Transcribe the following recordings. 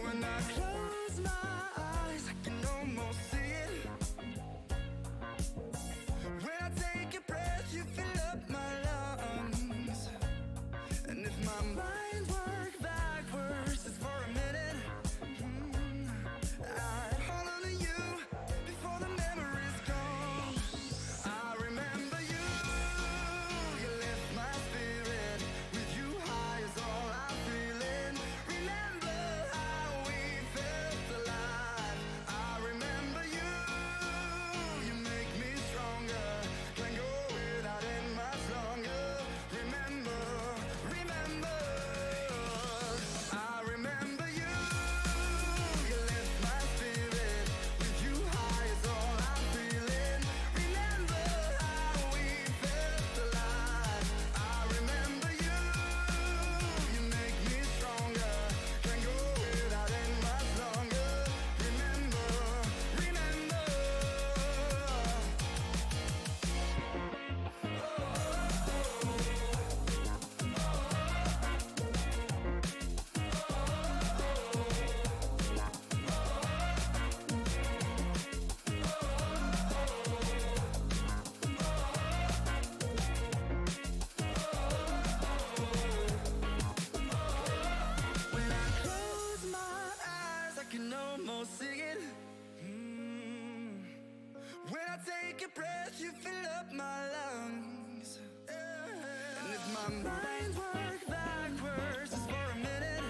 When I close my eyes, I can almost see it. When I take a breath, you fill up my lungs. And if my mind worked backwards just for a minute, I'd hold on to you before the memory's gone. I remember you, you lift my spirit. With you high is all I'm feeling. Remember how we felt alive. I remember you, you make me stronger. Can't go without it much longer. Remember, remember, I remember you, you lift my spirit. With you high is all I'm feeling. Remember how we felt alive. I remember you, you make me stronger. Can't go without it much longer. Remember, remember. When I close my eyes, I can almost see it. When I take a breath, you fill up my lungs. And if my mind worked backwards just for a minute,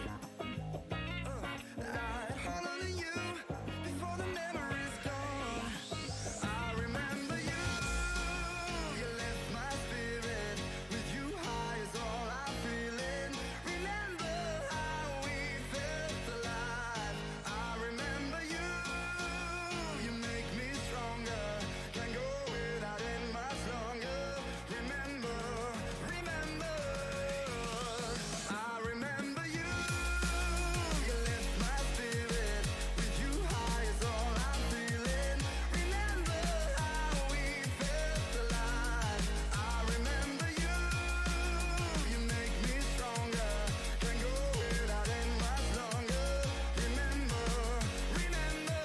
I'd hold on to you before the memory's gone. I remember you, you lift my spirit. With you high is all I'm feeling. Remember how we felt alive. I remember you, you make me stronger. Can't go without it much longer. Remember, remember, I remember you, you lift my spirit. With you high is all I'm feeling. Remember how we felt alive. I remember you, you make me stronger. Can't go without it much longer. Remember, remember.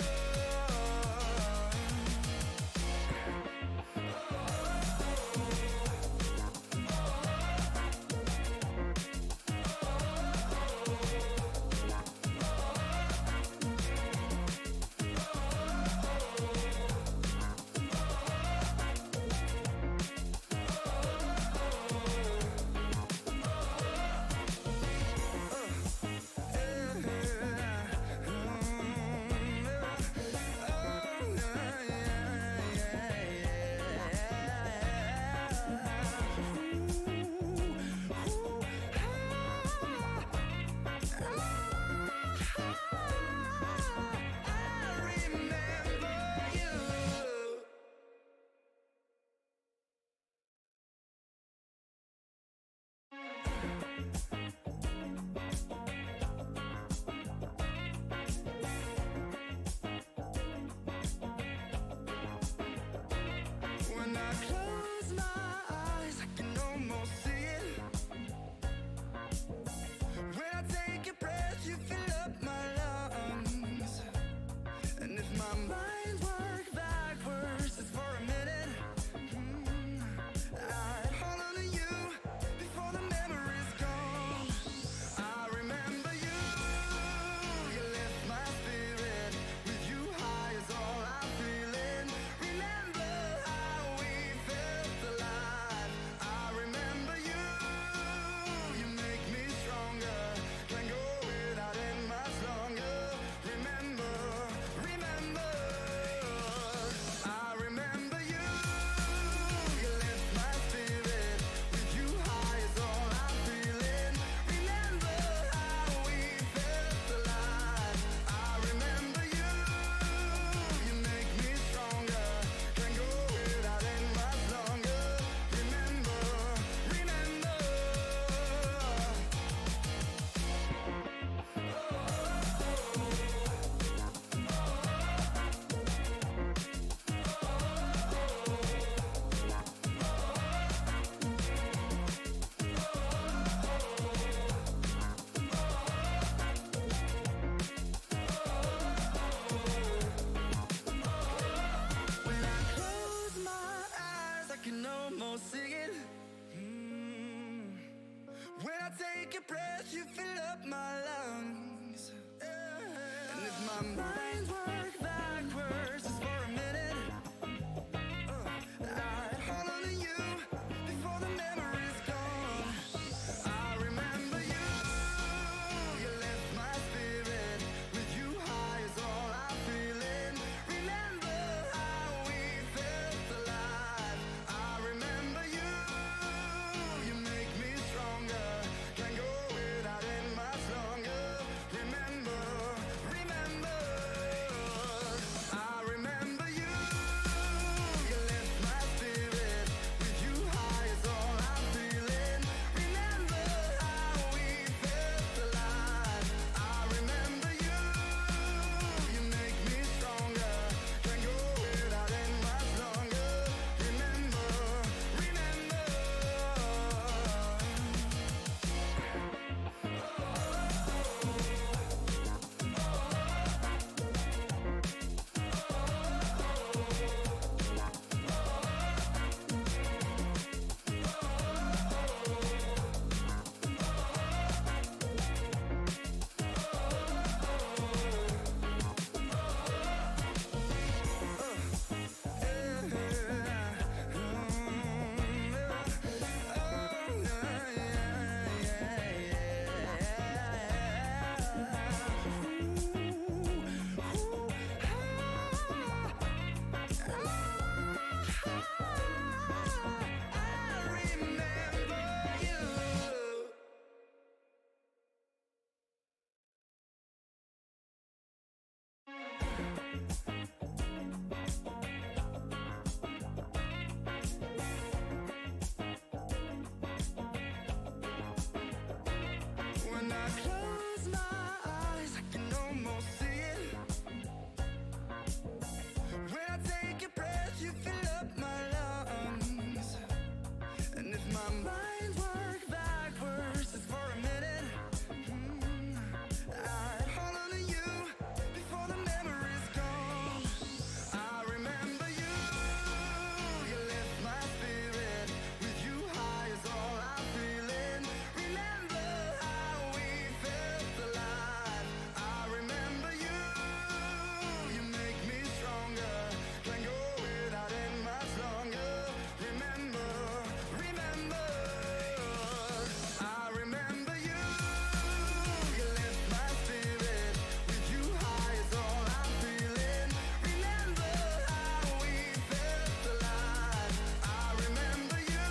When I close my eyes, I can almost see it. When I take a breath, you fill up my lungs. And if my mind worked backwards just for a minute, I'd hold on to you before the memory's gone. I remember you, you lift my spirit. With you high is all I'm feeling. Remember how we felt take a breath, you fill up my lungs. And if my mind worked backwards just for a minute, I'd hold on to you before the memory's gone. I remember you, you lift my spirit. With you high is all I'm feeling. Remember how we felt alive. I remember you, you make me stronger. Can't go without it much longer. Remember, remember, I remember you, you lift my spirit. With you high is all I'm feeling. Remember how we felt alive. I remember you, you make me stronger. Can't go without it much longer. Remember, remember. When I close my eyes, I can almost see it. When I take a breath, you fill up my lungs. And if my mind worked backwards just for a minute, I'd hold on to you before the memory's gone. I remember you, you lift my spirit. With you high is all I'm feeling. Remember how we felt alive. I remember you, you make me stronger. Can't go without it much longer. Remember, remember, I remember you, you lift my spirit. With you high is all I'm feeling. Remember how we felt alive. I remember you,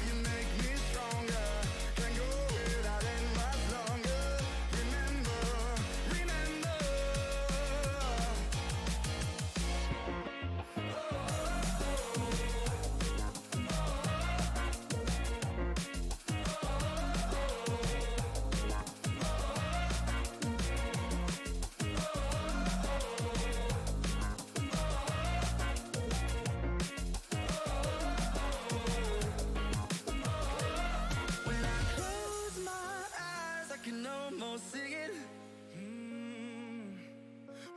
you make me stronger. Can't go without it much longer. Remember, remember. When I close my eyes, I can almost see it.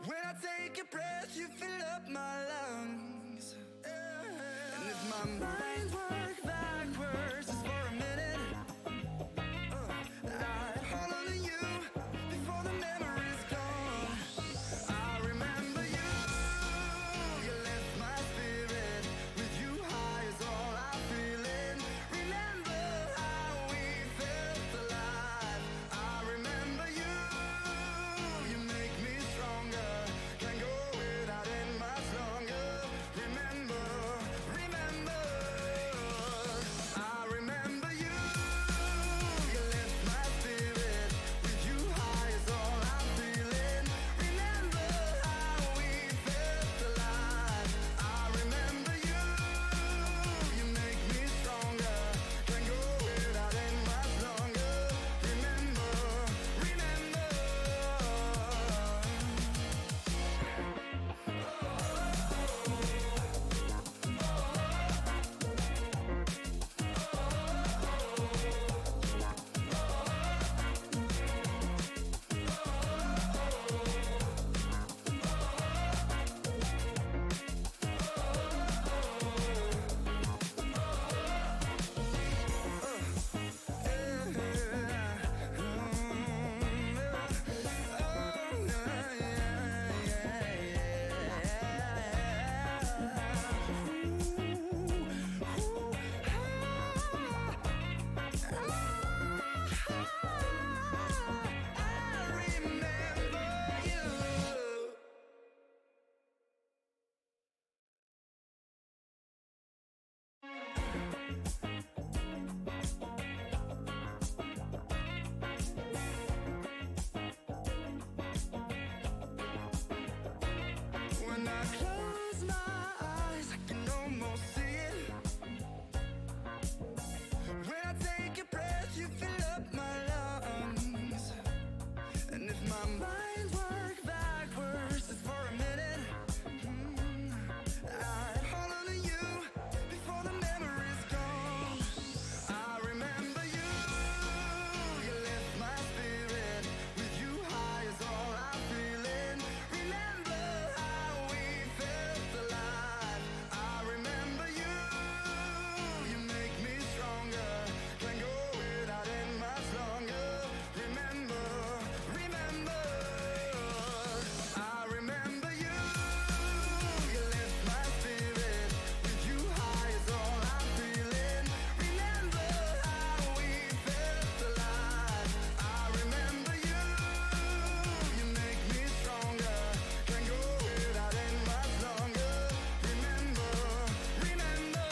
When I take a breath, you fill up my lungs. And if my mind worked backwards just for a minute, I'd hold on to you before the memory's gone. I remember you, you lift my spirit. With you high is all I'm feeling. Remember how we felt alive. I remember you, you make me stronger. Can't go without it much longer. Remember, remember. When I close my eyes, I can almost see it. When I take a breath, you fill up my lungs. And if my mind worked backwards just for a minute, I'd hold on to you before the memory's gone. I remember you, you lift my spirit. With you high is all I'm feeling. Remember how we felt alive. I remember you, you make me stronger. Can't go without it much longer. Remember, remember, I remember you, you lift my spirit. With you high is all I'm feeling. Remember how we felt alive. I remember you, you make me stronger. Can't go without it much longer. Remember, remember.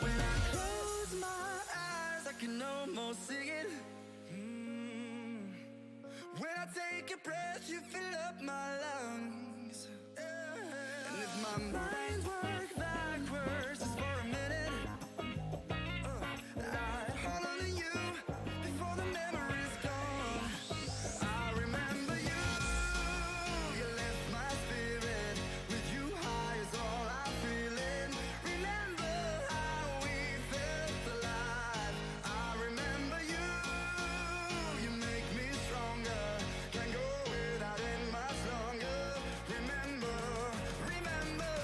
When I close my eyes, I can almost see it. When I take a breath, you fill up my lungs. And if my mind worked backwards just for a minute, I'd hold on to you before the memory's gone. I remember you, you lift my spirit. With you high is all I'm feeling. Remember how we felt alive. I remember you, you make me stronger. Can't go without it much longer. Remember, remember.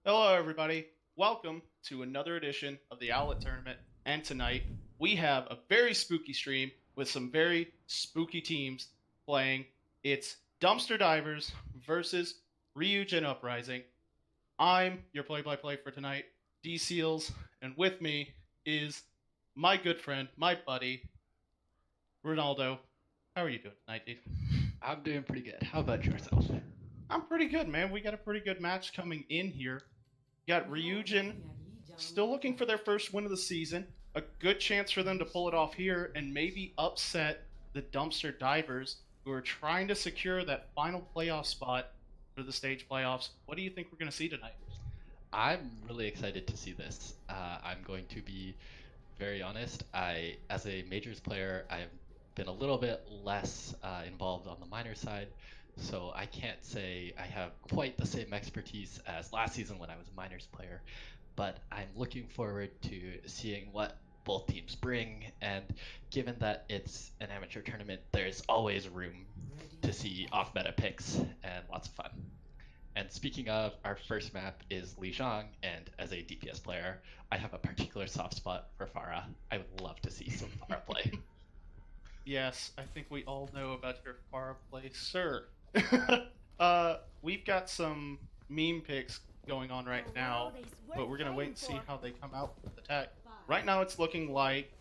Hello, everybody. Welcome to another edition of the Owlet Tournament. And tonight, we have a very spooky stream with some very spooky teams playing. It's Dumpster Divers versus Ryujin Uprising. I'm your play-by-play for tonight, D Seals, and with me is my good friend, my buddy, Ronaldo. How are you doing tonight, dude? I'm doing pretty good. How about yourself? I'm pretty good, man. We got a pretty good match coming in here. Got Ryujin still looking for their first win of the season. A good chance for them to pull it off here and maybe upset the Dumpster Divers, who are trying to secure that final playoff spot for the stage playoffs. What do you think we're going to see tonight? I'm really excited to see this. I'm going to be very honest. As a majors player, I've been a little bit less involved on the minor side, so I can't say I have quite the same expertise as last season when I was a minors player. But I'm looking forward to seeing what both teams bring, and given that it's an amateur tournament, there's always room to see off-meta picks and lots of fun. And speaking of, our first map is Ryujin, and as a DPS player, I have a particular soft spot for Pharah. I would love to see some Pharah play. Yes, I think we all know about your far play, sir. We've got some meme picks going on right now, but we're going to wait and see how they come out with attack. Right now, it's looking like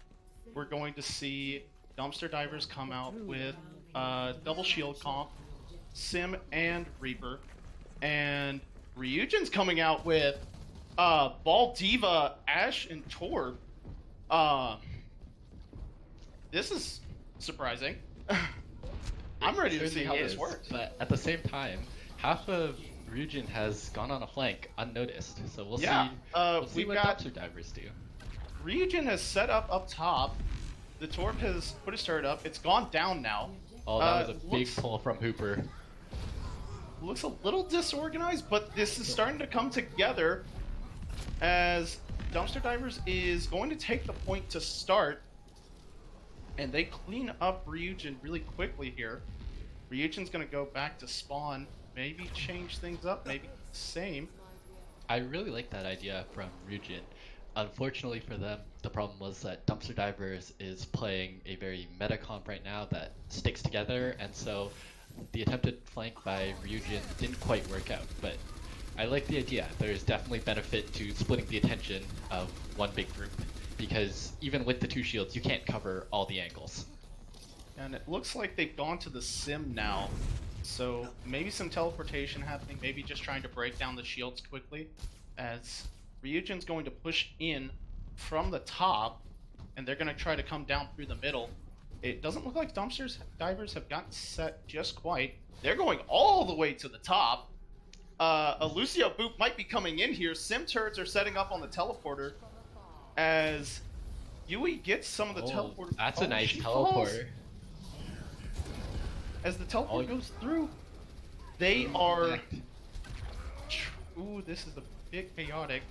we're going to see Dumpster Divers come out with double shield comp, Sim and Reaper, and Ryujin's coming out with Ball Diva, Ash, and Torb. This is surprising. I'm ready to see how this works. But at the same time, half of Ryujin has gone on a flank unnoticed, so we'll Yeah, see we've what got- Dumpster Divers do. Ryujin has set up top. The Torb has put his turret up. It's gone down now. Oh, that was a big looks- pull from Hooper. Looks a little disorganized, but this is starting to come together as Dumpster Divers is going to take the point to start, and they clean up Ryujin really quickly here. Ryujin's going to go back to spawn, maybe change things up, maybe the same. I really like that idea from Ryujin. unfortunately for them, the problem was that Dumpster Divers is playing a very meta comp right now that sticks together, and so the attempted flank by Ryujin didn't quite work out, but I like the idea. There's definitely benefit to splitting the attention of one big group, because even with the two shields, you can't cover all the angles. And it looks like they've gone to the sim now. So maybe some teleportation happening, maybe just trying to break down the shields quickly. As Ryujin's going to push in from the top, and they're going to try to come down through the middle. It doesn't look like Dumpster Divers have gotten set just quite. They're going all the way to the top. A Lucio Boop might be coming in here. Sim turrets are setting up on the teleporter. As Yui gets some of the teleporter. That's a nice she teleporter. falls. As the teleport goes through, they are... Ooh, this is a bit chaotic.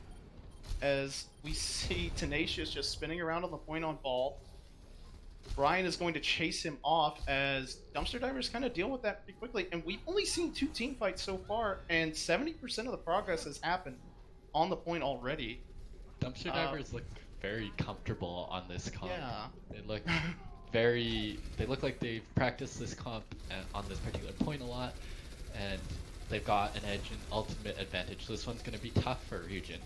As we see Tenacious just spinning around on the point on ball. Brian is going to chase him off as Dumpster Divers kind of deal with that pretty quickly. And we've only seen 2 team fights so far, and 70% of the progress has happened on the point already. Dumpster Divers look very comfortable on this comp. Yeah. They look they look like they've practiced this comp on this particular point a lot, and they've got an edge and ultimate advantage. So this one's going to be tough for Ryujin.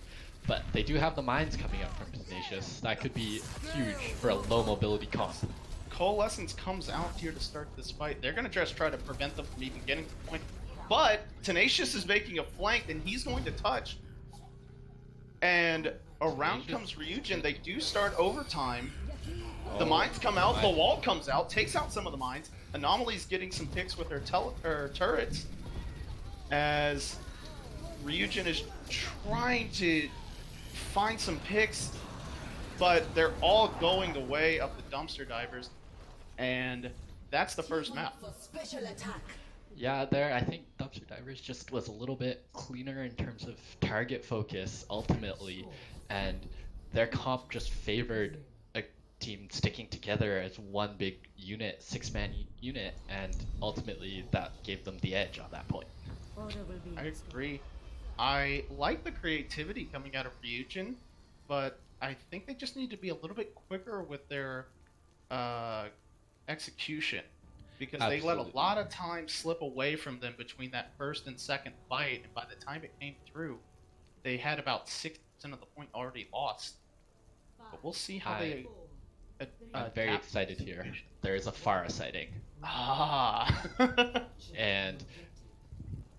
But they do have the mines coming up from Tenacious. That could be huge for a low mobility comp. Coalescence comes out here to start this fight. They're going to just try to prevent them from even getting to the point. But Tenacious is making a flank, and he's going to touch. And around comes Ryujin. They do start overtime. The mines come out, the wall comes out, takes out some of the mines. Anomaly's getting some picks with her turrets. As Ryujin is trying to find some picks, but they're all going the way of the Dumpster Divers. And that's the first map. Yeah, there I think Dumpster Divers just was a little bit cleaner in terms of target focus ultimately, and their comp just favored a team sticking together as one big unit, 6-man unit, and ultimately that gave them the edge on that point. I agree. I like the creativity coming out of Ryujin, but I think they just need to be a little bit quicker with their execution, because they let a lot of time slip away from them between that first and second fight, and by the time it came through, they had about 6% of the point already lost. But we'll see how they... I'm very excited here. There is a Pharah sighting. Ah! And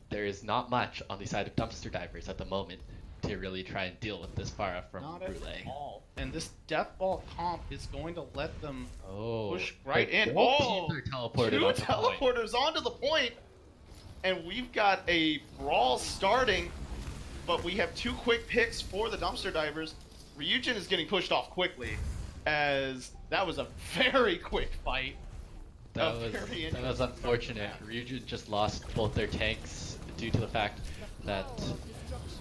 there is not much on the side of Dumpster Divers at the moment to really try and deal with this Pharah from Brule. All. And this Death Ball comp is going to let them push right in. in. Two teleporters onto the point. And we've got a brawl starting, but we have 2 quick picks for the Dumpster Divers. Ryujin is getting pushed off quickly, as that was a very quick fight. That was unfortunate. Ryujin just lost both their tanks due to the fact that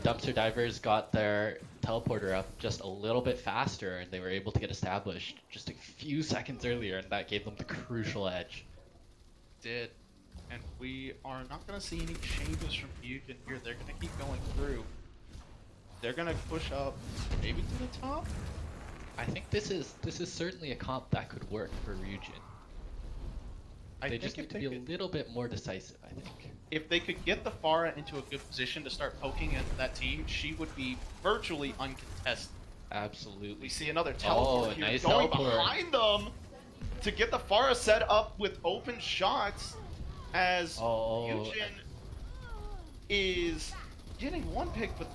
Dumpster Divers got their teleporter up just a little bit faster, and they were able to get established just a few seconds earlier, and that gave them the crucial edge. Did. And we are not going to see any changes from Ryujin here. They're going to keep going through. They're going to push up maybe to the top? I think this is certainly a comp that could work for Ryujin. They just need to be a little bit more decisive, I think. If they could get the Pharah into a good position to start poking at that team, she would be virtually uncontested. Absolutely. We see another teleport here nice going teleport behind them to get the Pharah set up with open shots, as Ryujin is getting one pick, but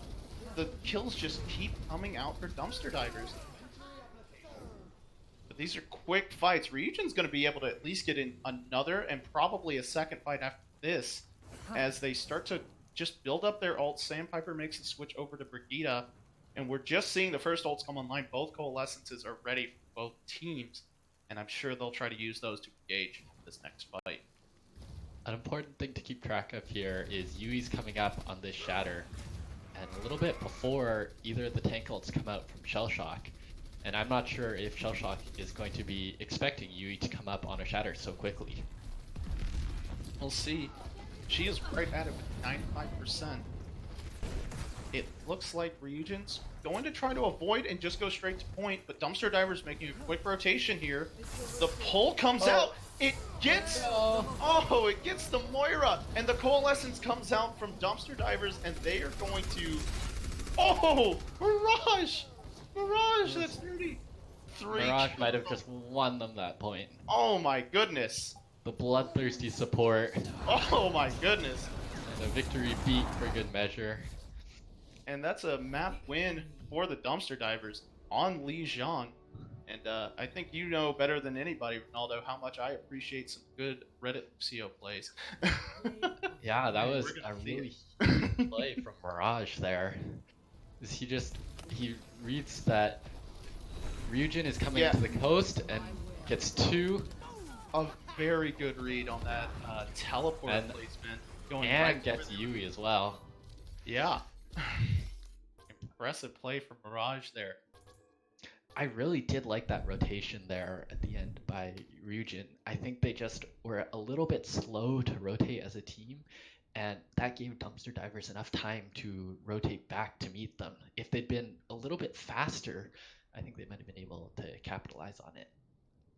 the kills just keep coming out for Dumpster Divers. But these are quick fights. Ryujin's going to be able to at least get in another and probably a second fight after this, as they start to just build up their ults. Sandpiper makes the switch over to Brigitte, and we're just seeing the first ults come online. Both coalescences are ready for both teams, and I'm sure they'll try to use those to engage this next fight. An important thing to keep track of here is Yui's coming up on this Shatter, and a little bit before either of the tank ults come out from Shellshock. And I'm not sure if Shellshock is going to be expecting Yui to come up on a Shatter so quickly. We'll see. She is right at it with 95%. it looks like Ryujin's going to try to avoid and just go straight to point, but Dumpster Diver's making a quick rotation here. The pull comes out. It gets it gets the Moira, and the Coalescence comes out from Dumpster Divers, and they are going to Mirage! Mirage, that's 33. Mirage might have just won them that point. Oh my goodness. The bloodthirsty support. Oh my goodness. And a victory beat for good measure. And that's a map win for the Dumpster Divers on Ryujin. And I think you know better than anybody, Ronaldo, how much I appreciate some good Reddit Lucio plays. Yeah, that was a really huge play from Mirage there. He reads that Ryujin is coming to the coast and gets 2. A very good read on that teleport placement. Going and right gets Yui as well. Yeah. Impressive play from Mirage there. I really did like that rotation there at the end by Ryujin. I think they just were a little bit slow to rotate as a team, and that gave Dumpster Divers enough time to rotate back to meet them. If they'd been a little bit faster, I think they might have been able to capitalize on it.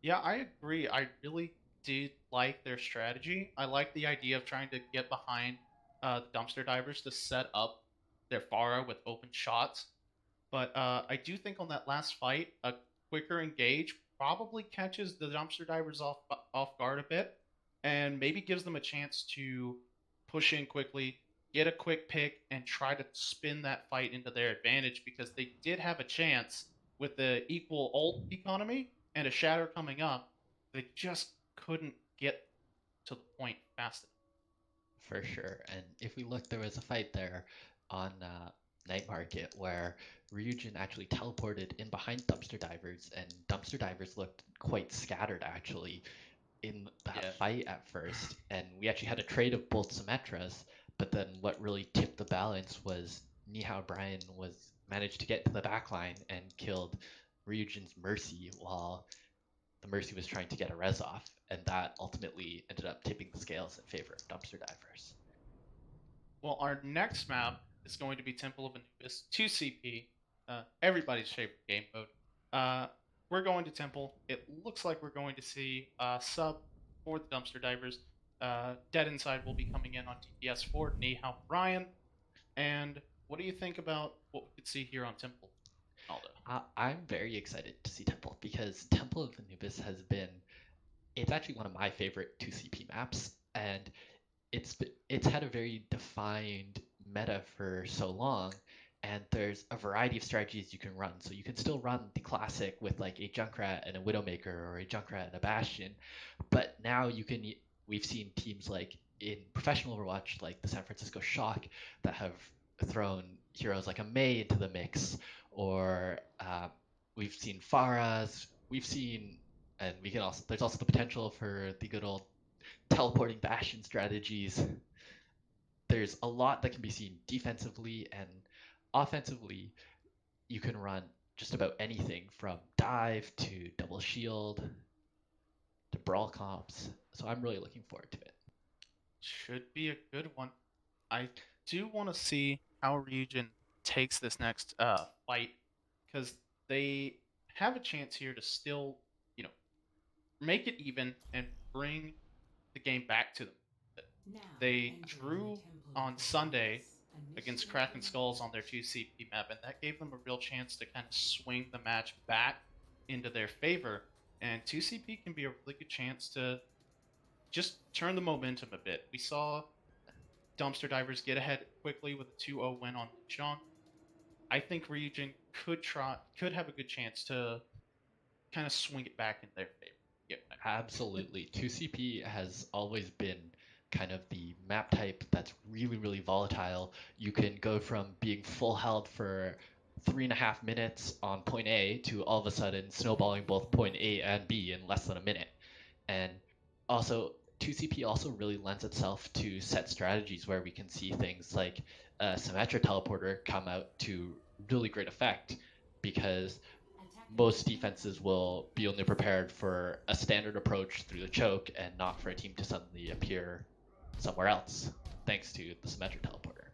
Yeah, I agree. I really did like their strategy. I like the idea of trying to get behind the Dumpster Divers to set up their Pharah with open shots. But I do think on that last fight, a quicker engage probably catches the Dumpster Divers off guard a bit, and maybe gives them a chance to push in quickly, get a quick pick, and try to spin that fight into their advantage, because they did have a chance with the equal ult economy and a shatter coming up. They just couldn't get to the point fast enough. For sure. And if we look, there was a fight there on Night Market where Ryujin actually teleported in behind Dumpster Divers, and Dumpster Divers looked quite scattered actually in that fight at first. And we actually had a trade of both Symmetras, but then what really tipped the balance was Nihao Brian managed to get to the backline and killed Ryujin's Mercy while the Mercy was trying to get a res off, and that ultimately ended up tipping the scales in favor of Dumpster Divers. Well, our next map is going to be Temple of Anubis, 2CP, everybody's favorite game mode. We're going to Temple. It looks like we're going to see sub for the Dumpster Divers. Dead Inside will be coming in on DPS for Nihao Brian. And what do you think about what we could see here on Temple, Aldo? I'm very excited to see Temple, because Temple of Anubis it's actually one of my favorite 2CP maps, and it's had a very defined meta for so long, and there's a variety of strategies you can run. So you can still run the classic with like a Junkrat and a Widowmaker, or a Junkrat and a Bastion, but now we've seen teams like in professional Overwatch, like the San Francisco Shock, that have thrown heroes like a Mei into the mix, or we've seen Pharahs, and there's also the potential for the good old teleporting Bastion strategies. There's a lot that can be seen defensively, and offensively you can run just about anything from dive to double shield to brawl comps. So I'm really looking forward to it. Should be a good one. I do want to see how Ryujin takes this next fight, because they have a chance here to still, make it even and bring the game back to them. They drew on Sunday against Kraken Skulls on their 2CP map, and that gave them a real chance to kind of swing the match back into their favor. And 2CP can be a really good chance to just turn the momentum a bit. We saw Dumpster Divers get ahead quickly with a 2-0 win on Ryujin. I think Ryujin could have a good chance to kind of swing it back in their favor. Yep. Absolutely. 2CP has always been kind of the map type that's really, really volatile. You can go from being full health for 3.5 minutes on point A to all of a sudden snowballing both point A and B in less than a minute. And also, 2CP also really lends itself to set strategies where we can see things like a Symmetra teleporter come out to really great effect, because most defenses will be only prepared for a standard approach through the choke and not for a team to suddenly appear somewhere else, thanks to the Symmetra teleporter.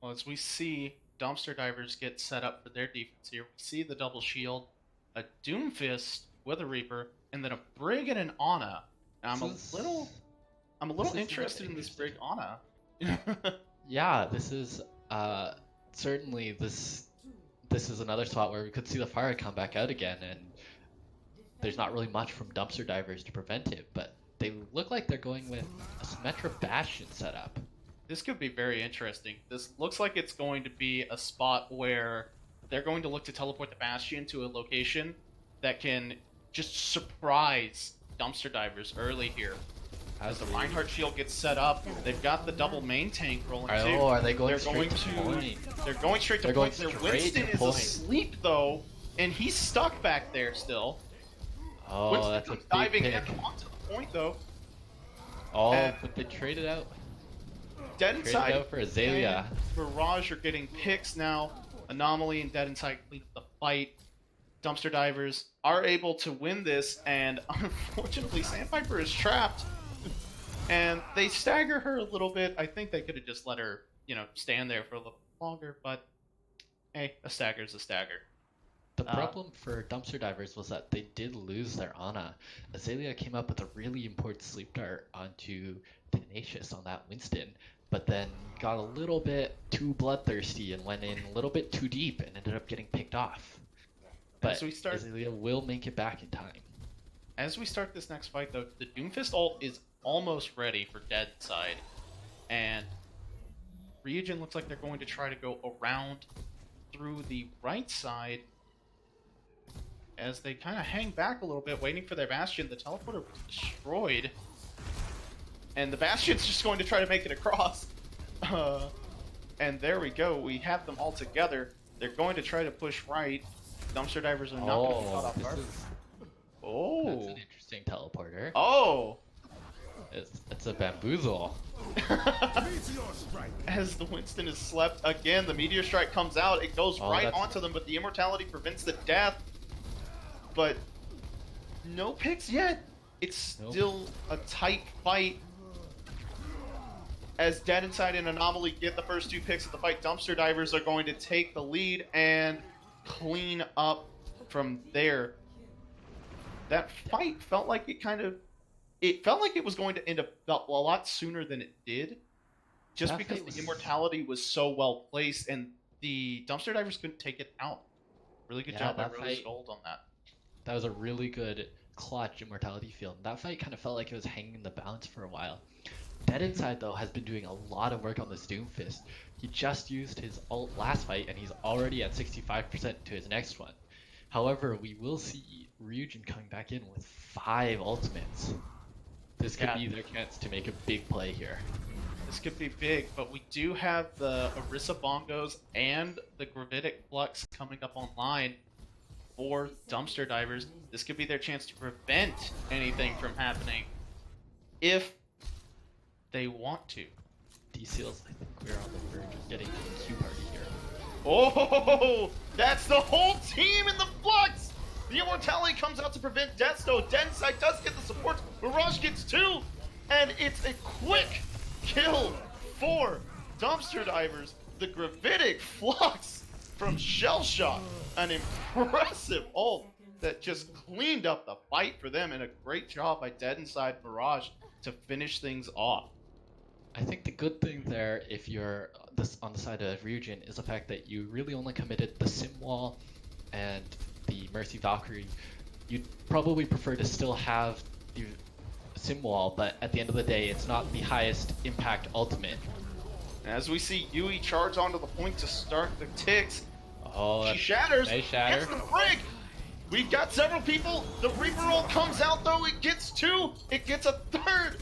Well, as we see dumpster divers get set up for their defense here, we see the double shield, a Doomfist with a Reaper, and then a Brig and an Ana. Now, I'm a this little is interested in this interesting. Brig Ana. Yeah, this is certainly this is another spot where we could see the fire come back out again, and there's not really much from dumpster divers to prevent it, but they look like they're going with a Symmetra Bastion setup. This could be very interesting. This looks like it's going to be a spot where they're going to look to teleport the Bastion to a location that can just surprise dumpster divers early here. As the Reinhardt shield gets set up, they've got the double main tank rolling too. Oh, are they going They're straight going to point? They're going straight to They're point. going Their straight Winston to is point. asleep though, and he's stuck back there still. Oh, Winston that's a comes big diving pick. in onto the point though. Oh, And- but they traded out. Dead Traded Inside out for Azalea. and Mirage are getting picks now. Anomaly and Dead Inside clean up the fight. Dumpster divers are able to win this, and unfortunately, Sandpiper is trapped. And they stagger her a little bit. I think they could have just let her, stand there for a little longer, but hey, a stagger's a stagger. The problem for dumpster divers was that they did lose their Ana. Azalea came up with a really important sleep dart onto Tenacious on that Winston, but then got a little bit too bloodthirsty and went in a little bit too deep and ended up getting picked off. But As we start- Azalea will make it back in time. As we start this next fight, though, the Doomfist ult is almost ready for Dead Side, and Ryujin looks like they're going to try to go around through the right side as they kind of hang back a little bit, waiting for their Bastion. The teleporter was destroyed, and the Bastion's just going to try to make it across. And there we go. We have them all together. They're going to try to push right. Dumpster divers are not going to be caught off guard. That's an interesting teleporter. Oh! It's a bamboozle. As the Winston is slept again, the Meteor Strike comes out. It goes right that's- onto them, but the Immortality prevents the death. But no picks yet. It's still a tight fight. As Dead Inside and Anomaly get the first 2 picks of the fight, Dumpster Divers are going to take the lead and clean up from there. That fight felt like it felt like it was going to end up a lot sooner than it did. Just That because fight was- the Immortality was so well placed and the Dumpster Divers couldn't take it out. Really good job by that Rose fight- Gold on that. That was a really good clutch Immortality field. That fight kind of felt like it was hanging in the balance for a while. Dead Inside, though, has been doing a lot of work on this Doomfist. He just used his ult last fight, and he's already at 65% to his next one. However, we will see Ryujin coming back in with 5 ultimates. This could be their chance to make a big play here. This could be big, but we do have the Orisa Bongos and the Gravitic Flux coming up online for Dumpster Divers. This could be their chance to prevent anything from happening if they want to. D-Seals, I think we're on the verge of getting a Q party here. Oh, that's the whole team in the Flux! The Immortality comes out to prevent death, though. Dead Inside does get the support. Mirage gets 2, and it's a quick kill for Dumpster Divers. The Gravitic Flux from Shellshock. An impressive ult that just cleaned up the fight for them, and a great job by Dead Inside Mirage to finish things off. I think the good thing there, if you're on the side of Ryujin, is the fact that you really only committed the Sim Wall and the Mercy Valkyrie. You'd probably prefer to still have the Sim Wall, but at the end of the day, it's not the highest impact ultimate. As we see Yui charge onto the point to start the ticks, Oh, she shatters. nice shatter. Gets the break. We've got several people. The Reaper roll comes out though. It gets 2. It gets a 3rd.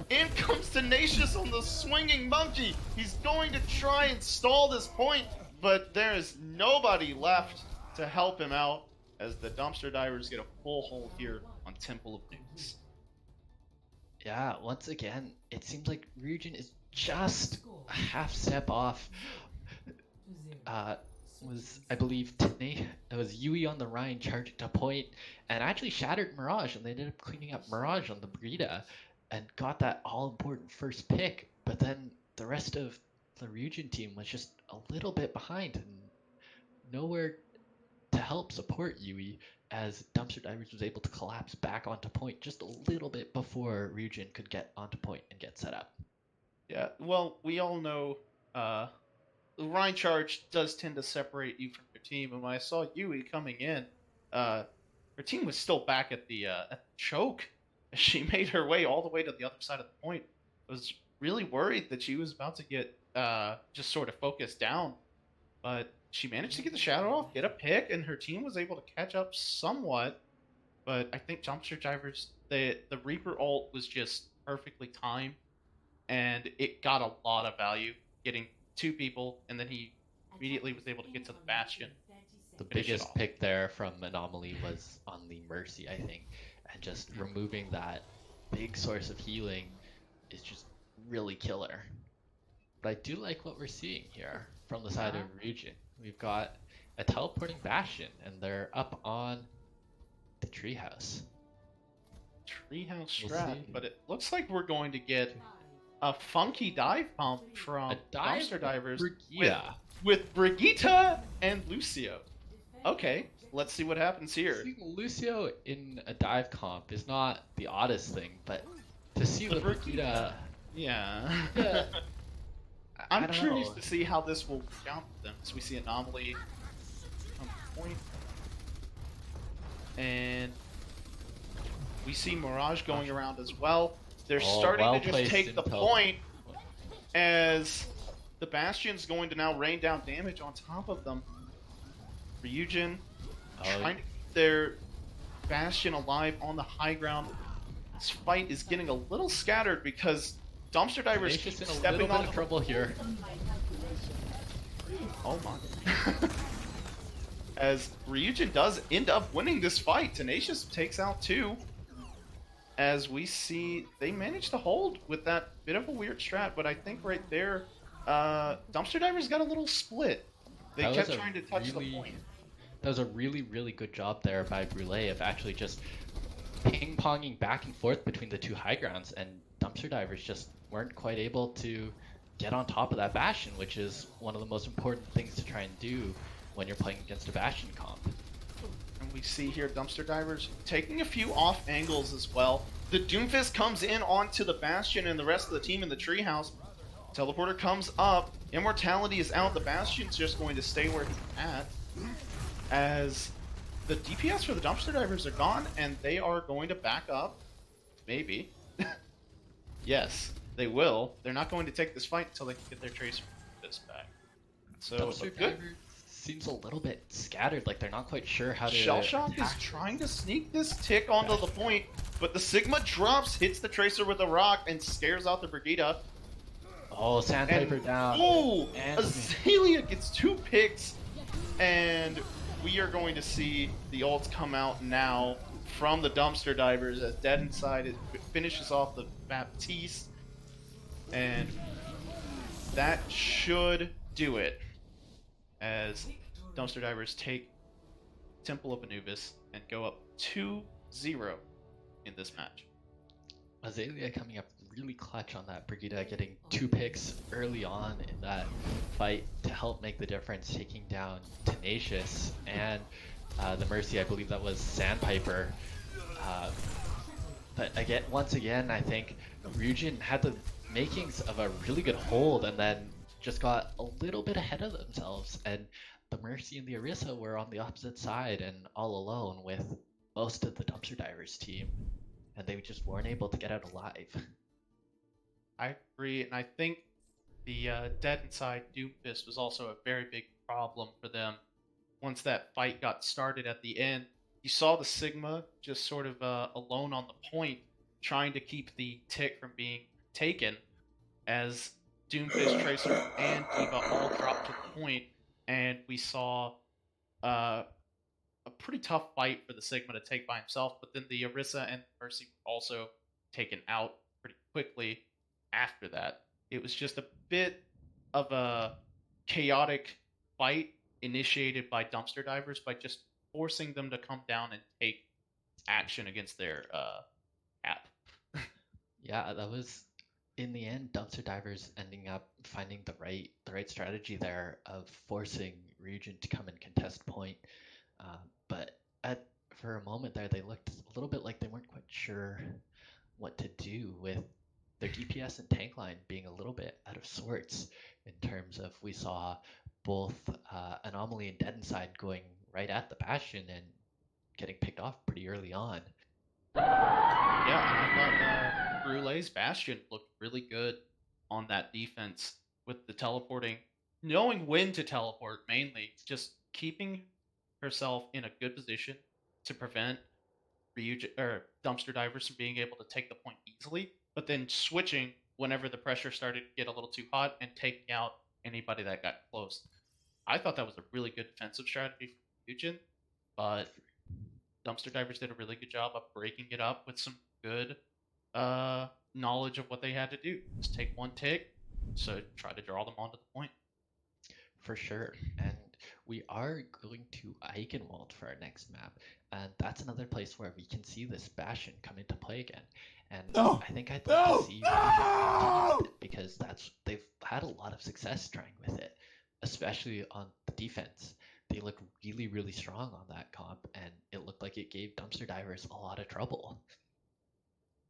In comes Tenacious on the swinging monkey. He's going to try and stall this point, but there is nobody left to help him out as the Dumpster Divers get a full hold here on Temple of Nukes. Yeah, once again, it seems like Ryujin is just a half step off. I believe it was Yui on the Rhine charging to point and actually shattered Mirage, and they ended up cleaning up Mirage on the Brita and got that all important first pick. But then the rest of the Ryujin team was just a little bit behind and nowhere to help support Yui as Dumpster Divers was able to collapse back onto point just a little bit before Ryujin could get onto point and get set up. Yeah, well, we all know the Rhine charge does tend to separate you from your team, and when I saw Yui coming in, her team was still back at the choke. She made her way all the way to the other side of the point. I was really worried that she was about to get just sort of focused down, but she managed to get the shadow off, get a pick, and her team was able to catch up somewhat. But I think Dumpster Divers, the Reaper ult was just perfectly timed, and it got a lot of value, getting two people, and then he immediately was able to get to the Bastion. The Finish it biggest off. pick there from Anomaly was on the Mercy, I think, and just removing that big source of healing is just really killer. But I do like what we're seeing here from the side of Ryujin. We've got a teleporting Bastion, and they're up on the treehouse. Treehouse We'll strat, see. but it looks like we're going to get a funky dive pump from A dive Dumpster Divers Brigida. with Brigitte and Lucio. Okay, let's see what happens here. Seeing Lucio in a dive comp is not the oddest thing, but to see The the Brigida, Yeah. Yeah. I I'm don't curious know. to see how this will work out with them. So we see Anomaly on point. And we see Mirage going around as well. They're starting to just well-placed take the intel. point as the Bastion's going to now rain down damage on top of them. Ryujin trying to keep their Bastion alive on the high ground. This fight is getting a little scattered because Dumpster Divers keep Tenacious in a little stepping bit on of trouble here. Oh my. As Ryujin does end up winning this fight, Tenacious takes out two. As we see, they managed to hold with that bit of a weird strat, but I think right there, Dumpster Divers got a little split. They That kept was a trying to touch the really- point. That was a really, really good job there by Brule of actually just ping-ponging back and forth between the two high grounds, and Dumpster Divers just weren't quite able to get on top of that Bastion, which is one of the most important things to try and do when you're playing against a Bastion comp. And we see here Dumpster Divers taking a few off angles as well. The Doomfist comes in onto the Bastion and the rest of the team in the treehouse. Teleporter comes up. Immortality is out. The Bastion's just going to stay where he's at. As the DPS for the Dumpster Divers are gone, and they are going to back up. Maybe. Yes, they will. They're not going to take this fight until they can get their Tracer this back. So, a Dumpster good Diver seems a little bit scattered, like they're not quite sure how to Shellshock is attack. trying to sneak this tick onto the point, but the Sigma drops, hits the Tracer with a rock, and scares out the Brigida. Oh, Sandpiper And down. oh, And- Azalea gets two picks, and we are going to see the ults come out now from the Dumpster Divers as Dead Inside it finishes off the Baptiste, and that should do it. As Dumpster Divers take Temple of Anubis and go up 2-0 in this match. Azalea coming up really clutch on that Brigida, getting two picks early on in that fight to help make the difference, taking down Tenacious and the Mercy. I believe that was Sandpiper. But again, once again, I think Ryujin had the makings of a really good hold and then just got a little bit ahead of themselves, and the Mercy and the Orisa were on the opposite side and all alone with most of the Dumpster Divers team, and they just weren't able to get out alive. I agree, and I think the Dead Inside Doomfist was also a very big problem for them. Once that fight got started at the end, you saw the Sigma just sort of alone on the point, trying to keep the tick from being taken, as Doomfist, Tracer, and Diva all dropped to the point, and we saw a pretty tough fight for the Sigma to take by himself, but then the Orisa and Mercy were also taken out pretty quickly after that. It was just a bit of a chaotic fight initiated by Dumpster Divers by just forcing them to come down and take action against their app. Yeah, that was in the end, dumpster divers ending up finding the right strategy there of forcing Ryujin to come and contest point. But at for a moment there, they looked a little bit like they weren't quite sure what to do with their DPS and tank line being a little bit out of sorts in terms of we saw both Anomaly and Dead Inside going right at the Bastion and getting picked off pretty early on. Yeah, and I thought Brulee's Bastion looked really good on that defense with the teleporting, knowing when to teleport mainly, just keeping herself in a good position to prevent dumpster divers from being able to take the point easily, but then switching whenever the pressure started to get a little too hot and taking out anybody that got close. I thought that was a really good defensive strategy for Ryujin, but dumpster divers did a really good job of breaking it up with some good knowledge of what they had to do. Just take one tick, so try to draw them onto the point. For sure. And we are going to Eichenwald for our next map. And that's another place where we can see this Bastion come into play again. And No! I think I'd like to No! see Ryujin continue No! with it because they've had a lot of success trying with it, especially on the defense. They look really, really strong on that comp, and it looked like it gave dumpster divers a lot of trouble.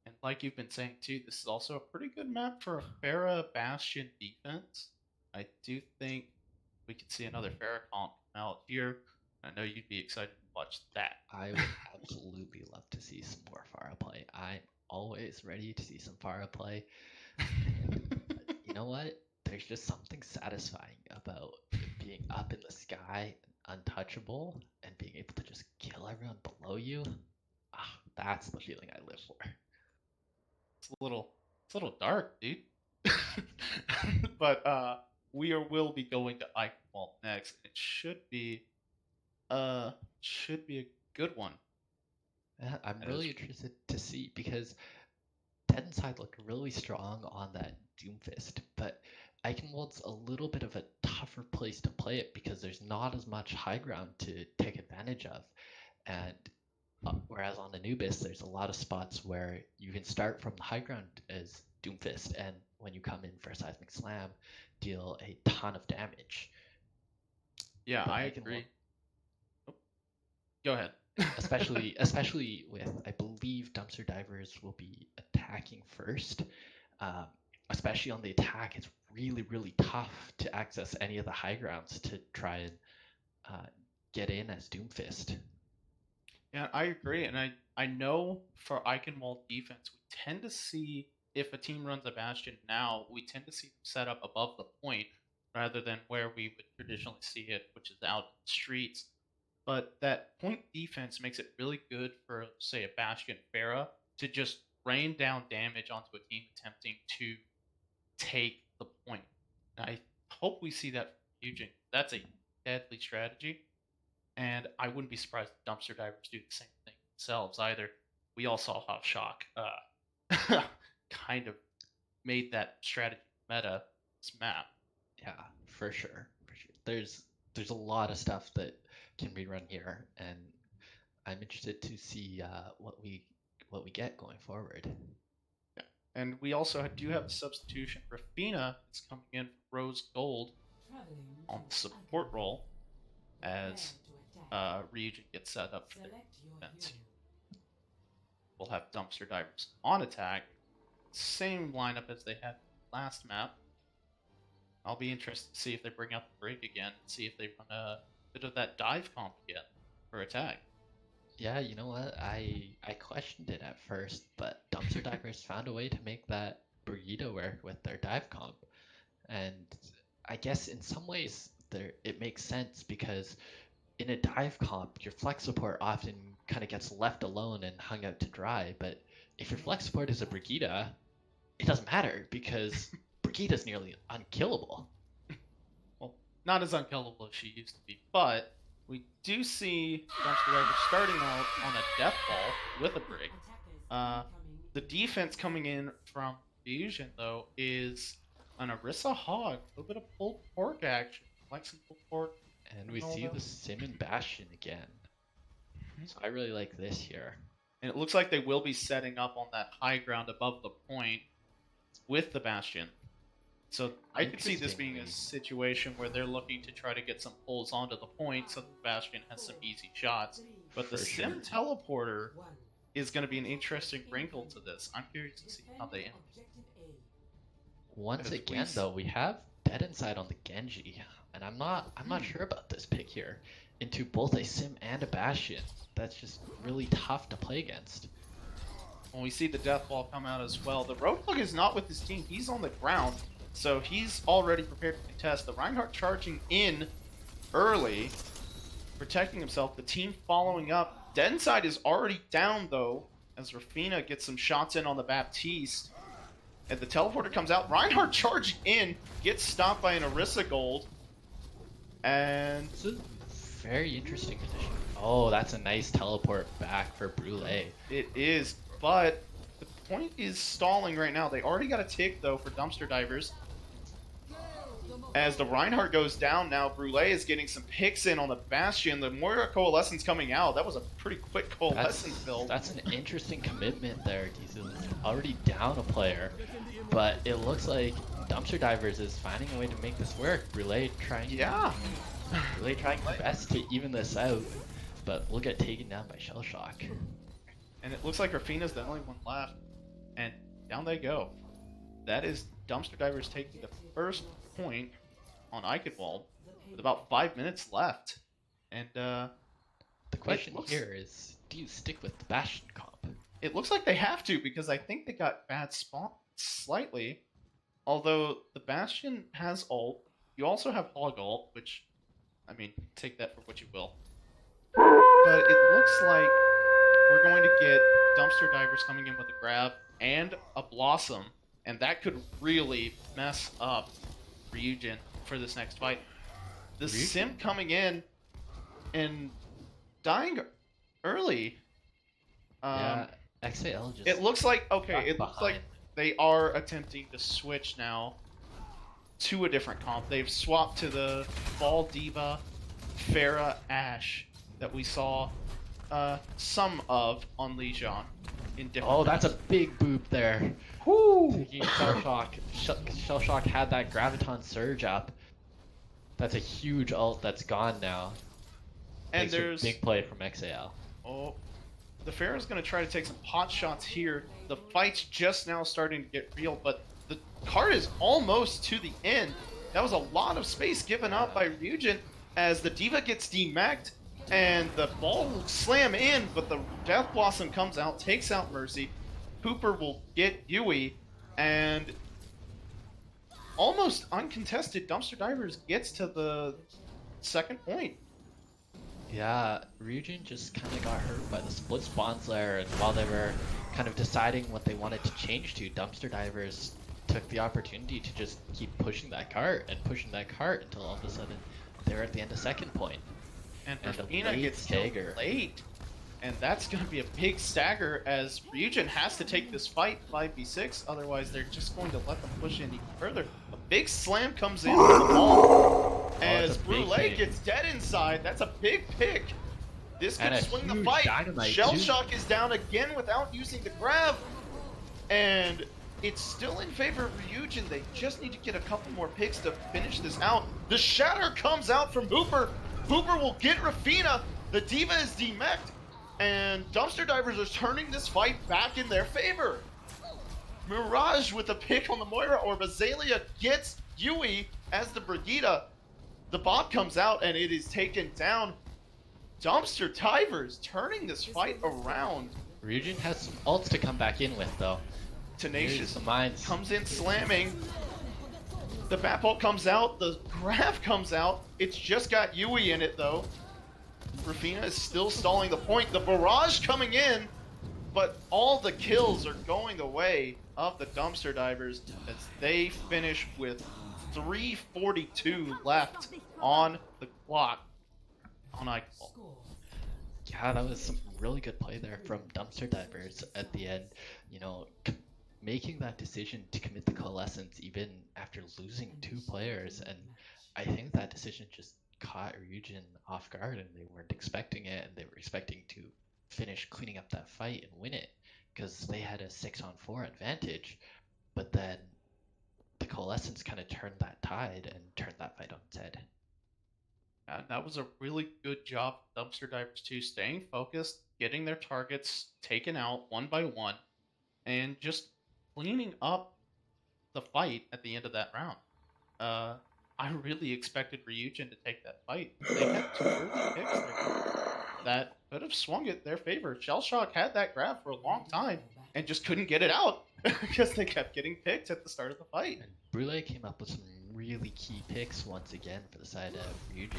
And like you've been saying too, this is also a pretty good map for a Pharah Bastion defense. I do think we could see another Pharah comp come out here. I know you'd be excited to watch that. I would absolutely love to see some more Pharah play. I'm always ready to see some Pharah play. You know what? There's just something satisfying about being up in the sky, untouchable, and being able to just kill everyone below you. Ah, that's the feeling I live for. It's a little dark, dude. But will be going to Eichenwald next. It should be a good one. Yeah, I'm That really is- interested to see because Dead Inside looked really strong on that Doomfist, but Eichenwald's a little bit of a tougher place to play it because there's not as much high ground to take advantage of. And whereas on Anubis, there's a lot of spots where you can start from the high ground as Doomfist, and when you come in for a Seismic Slam, deal a ton of damage. Yeah, But I Eichenwald, agree. Oh, go ahead. especially with, I believe dumpster divers will be attacking first. Um, Especially on the attack, it's really, really tough to access any of the high grounds to try and get in as Doomfist. Yeah, I agree, and I know for Eichenwald defense, we tend to see if a team runs a Bastion now, we tend to see them set up above the point rather than where we would traditionally see it, which is out in the streets. But that point defense makes it really good for, say, a Bastion Pharah to just rain down damage onto a team attempting to take the point. And I hope we see that from Ryujin. That's a deadly strategy. And I wouldn't be surprised if dumpster divers do the same thing themselves either. We all saw how Shock kind of made that strategy meta this map. Yeah, for sure, for sure. There's a lot of stuff that can be run here, and I'm interested to see what we get going forward. Yeah. And we also do have a substitution. Rafina is coming in for Rose Gold on the support role as Ryujin gets set up for their defense. We'll have dumpster divers on attack. Same lineup as they had last map. I'll be interested to see if they bring out the brig again, see if they run a bit of that dive comp again for attack. Yeah, you know what? I questioned it at first, but dumpster divers found a way to make that Brigida work with their dive comp, and I guess in some ways it makes sense because in a dive comp, your flex support often kind of gets left alone and hung out to dry. But if your flex support is a Brigida, it doesn't matter because Brigida's nearly unkillable. Well, not as unkillable as she used to be, but we do see dumpster divers starting out on a death ball with a brig. The defense coming in from Fusion, though, is an Orisa Hog. A little bit of pulled pork action. Like some pulled pork. And we see the Simon Bastion again. So I really like this here. And it looks like they will be setting up on that high ground above the point. with the Bastion. So I could see this being a Interestingly, situation where they're looking to try to get some pulls onto the point so the Bastion has some easy shots. But the for sure. Sim Teleporter is going to be an interesting wrinkle to this. I'm curious to see how they end. Once As we again, though, we have Dead Inside on the Genji, and I'm not sure about this pick here into both a Sim and a Bastion. That's just really tough to play against. When we see the death ball come out as well, the Roadhog is not with his team. He's on the ground, so he's already prepared to contest. The Reinhardt charging in early, protecting himself. The team following up. Dead Inside is already down, though, as Rafina gets some shots in on the Baptiste. And the teleporter comes out. Reinhardt charging in, gets stopped by an Orisa Gold. And This is a very interesting position. Oh, that's a nice teleport back for Brule. it is, but the point is stalling right now. They already got a tick, though, for Dumpster Divers. As the Reinhardt goes down now, Brule is getting some picks in on the Bastion. The Moira Coalescence coming out. That was a pretty quick Coalescence build. That's an interesting commitment there. Diesel is already down a player, but it looks like Dumpster Divers is finding a way to make this work. Brule trying her best to even this out, but we'll get taken down by Shell Shock. And it looks like Rafina's the only one left. And down they go. That is Dumpster Divers taking the first point on Eichenwald with about 5 minutes left. And The question looks- here is, do you stick with the Bastion comp? it looks like they have to, because I think they got bad spot slightly. Although the Bastion has ult. You also have Hog ult, which, I mean, take that for what you will. But it looks like we're going to get Dumpster Divers coming in with a grab and a Blossom, and that could really mess up Ryujin for this next fight. The Ryujin? Sim coming in and dying early. Yeah, XAL just. It looks like, okay, got it looks like behind. they are attempting to switch now to a different comp. They've swapped to the Ball Diva Pharah Ashe that we saw some of on Ryujin in different. Oh, that's a big boop there. Whoo! Taking Shell Shock. Shell Shock had that Graviton Surge up. That's a huge ult that's gone now. And Thanks for there's big play from XAL. oh, the Pharah's going to try to take some pot shots here. The fight's just now starting to get real, but the card is almost to the end. That was a lot of space given up by Ryujin as the Diva gets demeched and the ball will slam in, but the Death Blossom comes out, takes out Mercy. Hooper will get Yui, and almost uncontested, Dumpster Divers gets to the second point. Yeah, Ryujin just kind of got hurt by the split spawns there, and while they were kind of deciding what they wanted to change to, Dumpster Divers took the opportunity to just keep pushing that cart until all of a sudden they were at the end of second point. And And a Rafina late gets stagger. killed late. And that's going to be a big stagger as Ryujin has to take this fight 5v6, otherwise they're just going to let them push in even further. A big slam comes in on the ball that's as a big Brule hit. gets dead inside. That's a big pick. This could And a swing the huge fight. dynamite, Shell too. Shock is down again without using the grab. And it's still in favor of Ryujin. They just need to get a couple more picks to finish this out. The Shatter comes out from Hooper. Hooper will get Rafina. The Diva is demeched. And Dumpster Divers are turning this fight back in their favor. Mirage with a pick on the Moira Orb. Azalea gets Yui as the Brigitte. The bot comes out and it is taken down. Dumpster Divers turning this fight around. Ryujin has some ults to come back in with though. Here's Tenacious the mines. comes in slamming. The Bap ult comes out. The Graph comes out. It's just got Yui in it though. Rafina is still stalling the point. The barrage coming in, but all the kills are going the way of the Dumpster Divers as they finish with 3:42 left on the clock on Eichel. Yeah, that was some really good play there from Dumpster Divers at the end. You know, making that decision to commit the Coalescence even after losing two players, and I think that decision just caught Ryujin off guard, and they weren't expecting it, and they were expecting to finish cleaning up that fight and win it because they had a 6-on-4 advantage. but then the Coalescence kind of turned that tide and turned that fight on its head. That was a really good job, Dumpster Divers too, staying focused, getting their targets taken out one by one, and just cleaning up the fight at the end of that round. I really expected Ryujin to take that fight. They had two early picks there that could have swung it their favor. Shellshock had that grab for a long time and just couldn't get it out because they kept getting picked at the start of the fight. And Brule came up with some really key picks once again for the side of Ryujin.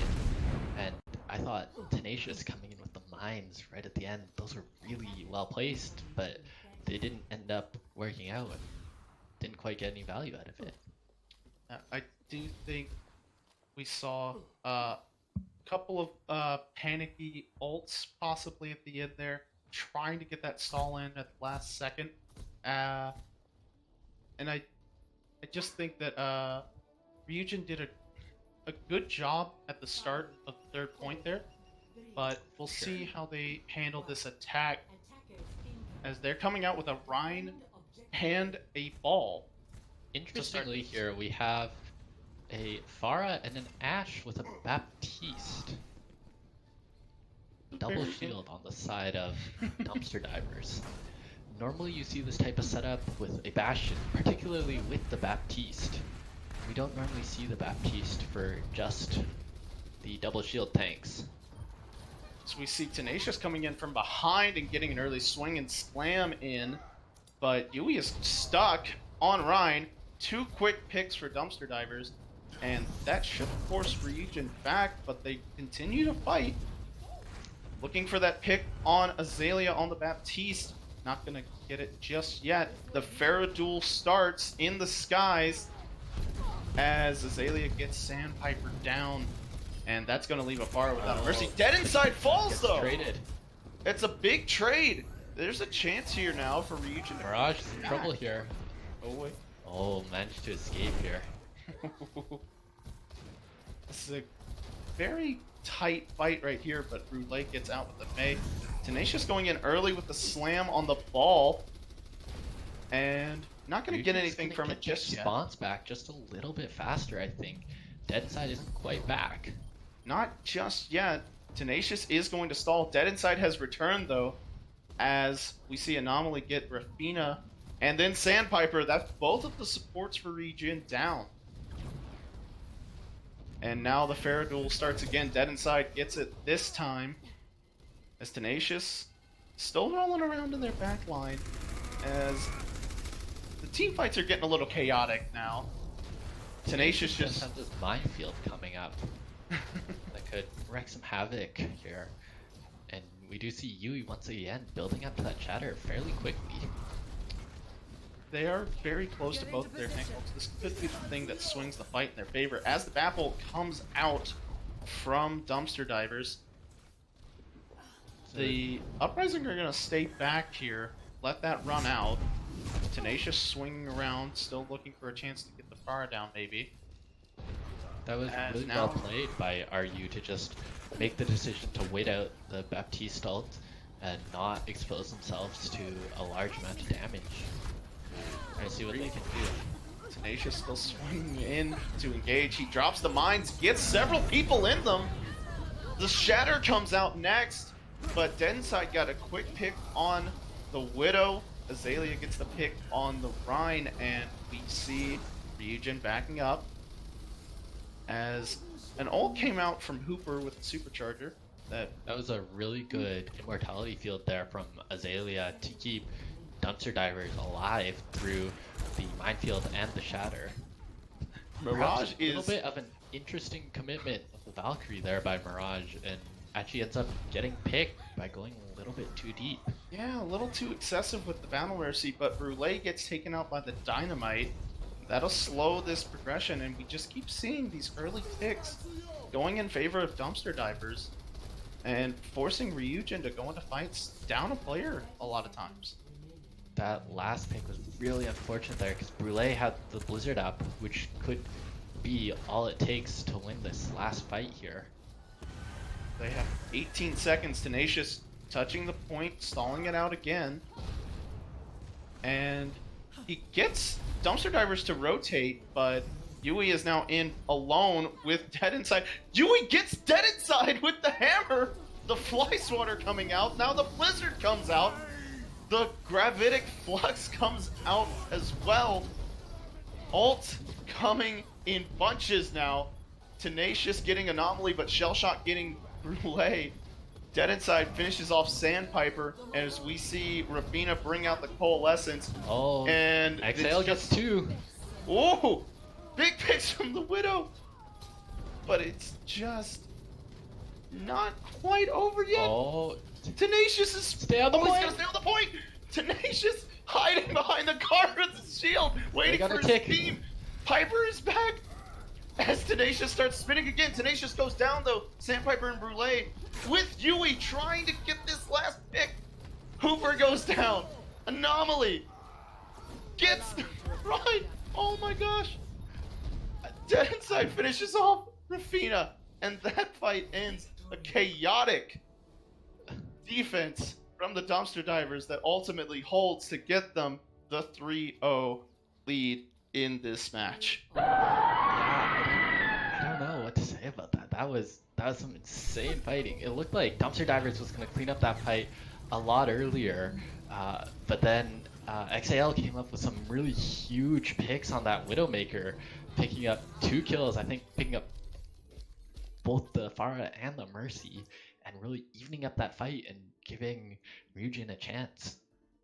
And I thought Tenacious coming in with the mines right at the end, those were really well placed, but they didn't end up working out and didn't quite get any value out of it. I do think we saw a couple of panicky ults possibly at the end there, trying to get that stall in at the last second. And I just think that Ryujin did a good job at the start of the third point there, but we'll see how they handle this attack as they're coming out with a Rhine and a ball. Interestingly here, we have a Pharah and an Ashe with a Baptiste. Double shield on the side of Dumpster Divers. Normally you see this type of setup with a Bastion, particularly with the Baptiste. We don't normally see the Baptiste for just the double shield tanks. So we see Tenacious coming in from behind and getting an early swing and slam in, but Yui is stuck on Rhine. Two quick picks for Dumpster Divers, and that should force Ryujin back, but they continue to fight. Looking for that pick on Azalea on the Baptiste. Not gonna get it just yet. The Ferroduel starts in the skies as Azalea gets Sandpiper down, and that's gonna leave a Pharah without a mercy. Dead Inside falls though! Traded. It's a big trade. There's a chance here now for Ryujin. Mirage is in trouble here. Oh wait. Oh, managed to escape here. This is a very tight fight right here, but Brule gets out with the May. Tenacious going in early with the slam on the ball, and not going to get anything from it just yet. Response back just a little bit faster, I think. Dead Inside isn't quite back. Not just yet. Tenacious is going to stall. Dead Inside has returned though, as we see Anomaly get Rafina and then Sandpiper. That's both of the supports for Ryujin down. And now the Ferroduel starts again. Dead Inside gets it this time, as Tenacious still rolling around in their back line, as the team fights are getting a little chaotic now. Tenacious just has this minefield coming up that could wreak some havoc here. And we do see Yui once again building up to that chatter fairly quickly. They are very close to both of their ankles. This could be the thing that swings the fight in their favor. As the Baffle comes out from Dumpster Divers, the Uprising are going to stay back here, let that run out. Tenacious swinging around, still looking for a chance to get the Pharah down, maybe. That was really well played by RU to just make the decision to wait out the Baptiste ult and not expose themselves to a large amount of damage. Trying to see what they can do. Tenacious still swinging in to engage. He drops the mines, gets several people in them. The Shatter comes out next, but Dead Inside got a quick pick on the Widow. Azalea gets the pick on the Rhine, and we see Ryujin backing up as an ult came out from Hooper with the supercharger. That was a really good immortality field there from Azalea to keep Dumpster Divers alive through the minefield and the Shatter. Mirage a little bit of an interesting commitment of the Valkyrie there by Mirage, and actually ends up getting picked by going a little bit too deep. Yeah, a little too excessive with the Battle Mercy, but Brule gets taken out by the Dynamite. That'll slow this progression, and we just keep seeing these early picks going in favor of Dumpster Divers and forcing Ryujin to go into fights down a player a lot of times. That last pick was really unfortunate there because Brule had the Blizzard up, which could be all it takes to win this last fight here. They have 18 seconds. Tenacious touching the point, stalling it out again. And He gets Dumpster Divers to rotate, but Yui is now in alone with Dead Inside. Yui gets Dead Inside with the hammer! The Fly Swatter coming out, now the Blizzard comes out. The Gravitic Flux comes out as well. Ult coming in bunches now. Tenacious getting Anomaly, but Shellshock getting Brule. Dead Inside finishes off Sandpiper as we see Rafina bring out the Coalescence. Oh, and Exhale gets 2. Oh, big picks from the Widow. But it's just not quite over yet. Oh, Tenacious is stay on the he's point. gonna stay on the point. Tenacious hiding behind the car with his shield, waiting got for a his tick. team. Piper is back. As Tenacious starts spinning again, Tenacious goes down though. Sandpiper and Brule with Yui trying to get this last pick. Hoover goes down. Anomaly gets right. Oh my gosh. Dead Inside finishes off Rafina, and that fight ends. A chaotic defense from the Dumpster Divers that ultimately holds to get them the 3-0 lead in this match. I don't know what to say about that. That was some insane fighting. It looked like Dumpster Divers was going to clean up that fight a lot earlier, but then XAL came up with some really huge picks on that Widowmaker, picking up 2 kills. I think picking up both the Pharah and the Mercy, and really evening up that fight and giving Ryujin a chance.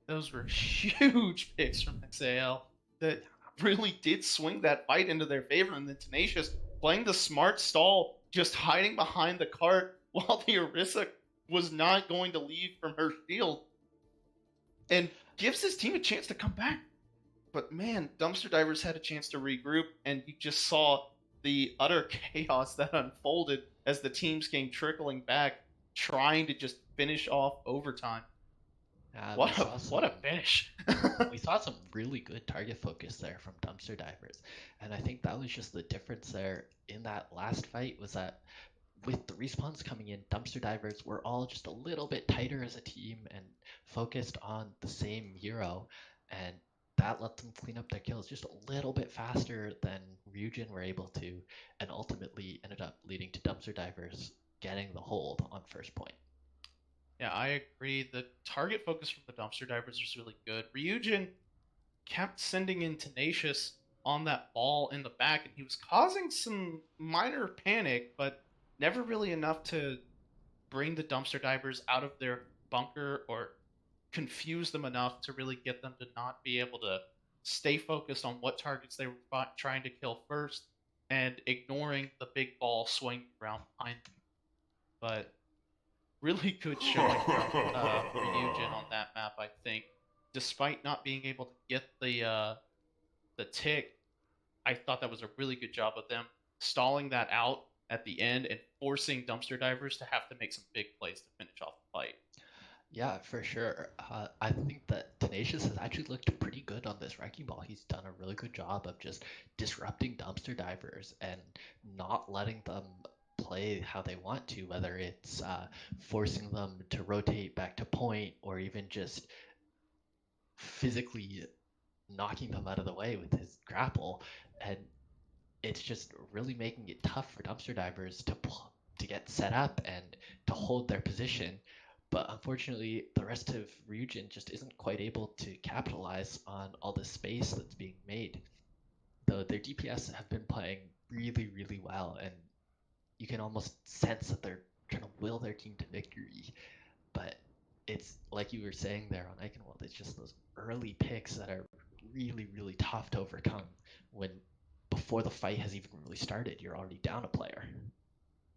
Those were huge picks from XAL that really did swing that fight into their favor, and then Tenacious playing the smart stall, just hiding behind the cart while the Orisa was not going to leave from her shield, and gives his team a chance to come back. But man, Dumpster Divers had a chance to regroup, and you just saw the utter chaos that unfolded as the teams came trickling back, trying to just finish off overtime. What a finish. We saw some really good target focus there from Dumpster Divers, and I think that was just the difference there in that last fight, was that with the respawns coming in, Dumpster Divers were all just a little bit tighter as a team and focused on the same hero, and that let them clean up their kills just a little bit faster than Ryujin were able to, and ultimately ended up leading to Dumpster Divers getting the hold on first point. Yeah, I agree. The target focus from the Dumpster Divers was really good. Ryujin kept sending in Tenacious on that ball in the back, and he was causing some minor panic, but never really enough to bring the Dumpster Divers out of their bunker or confuse them enough to really get them to not be able to stay focused on what targets they were trying to kill first, and ignoring the big ball swinging around behind them. But really good showing from Ryujin on that map, I think. Despite not being able to get the tick, I thought that was a really good job of them stalling that out at the end and forcing Dumpster Divers to have to make some big plays to finish off the fight. Yeah, for sure. I think that Tenacious has actually looked pretty good on this Wrecking Ball. He's done a really good job of just disrupting Dumpster Divers and not letting them play how they want to, whether it's forcing them to rotate back to point, or even just physically knocking them out of the way with his grapple. And it's just really making it tough for Dumpster Divers to get set up and to hold their position. But unfortunately, the rest of Ryujin just isn't quite able to capitalize on all the space that's being made. Though their DPS have been playing really, really well, and you can almost sense that they're trying to will their team to victory. But it's like you were saying there on Eichenwald, it's just those early picks that are really, really tough to overcome when before the fight has even really started, you're already down a player.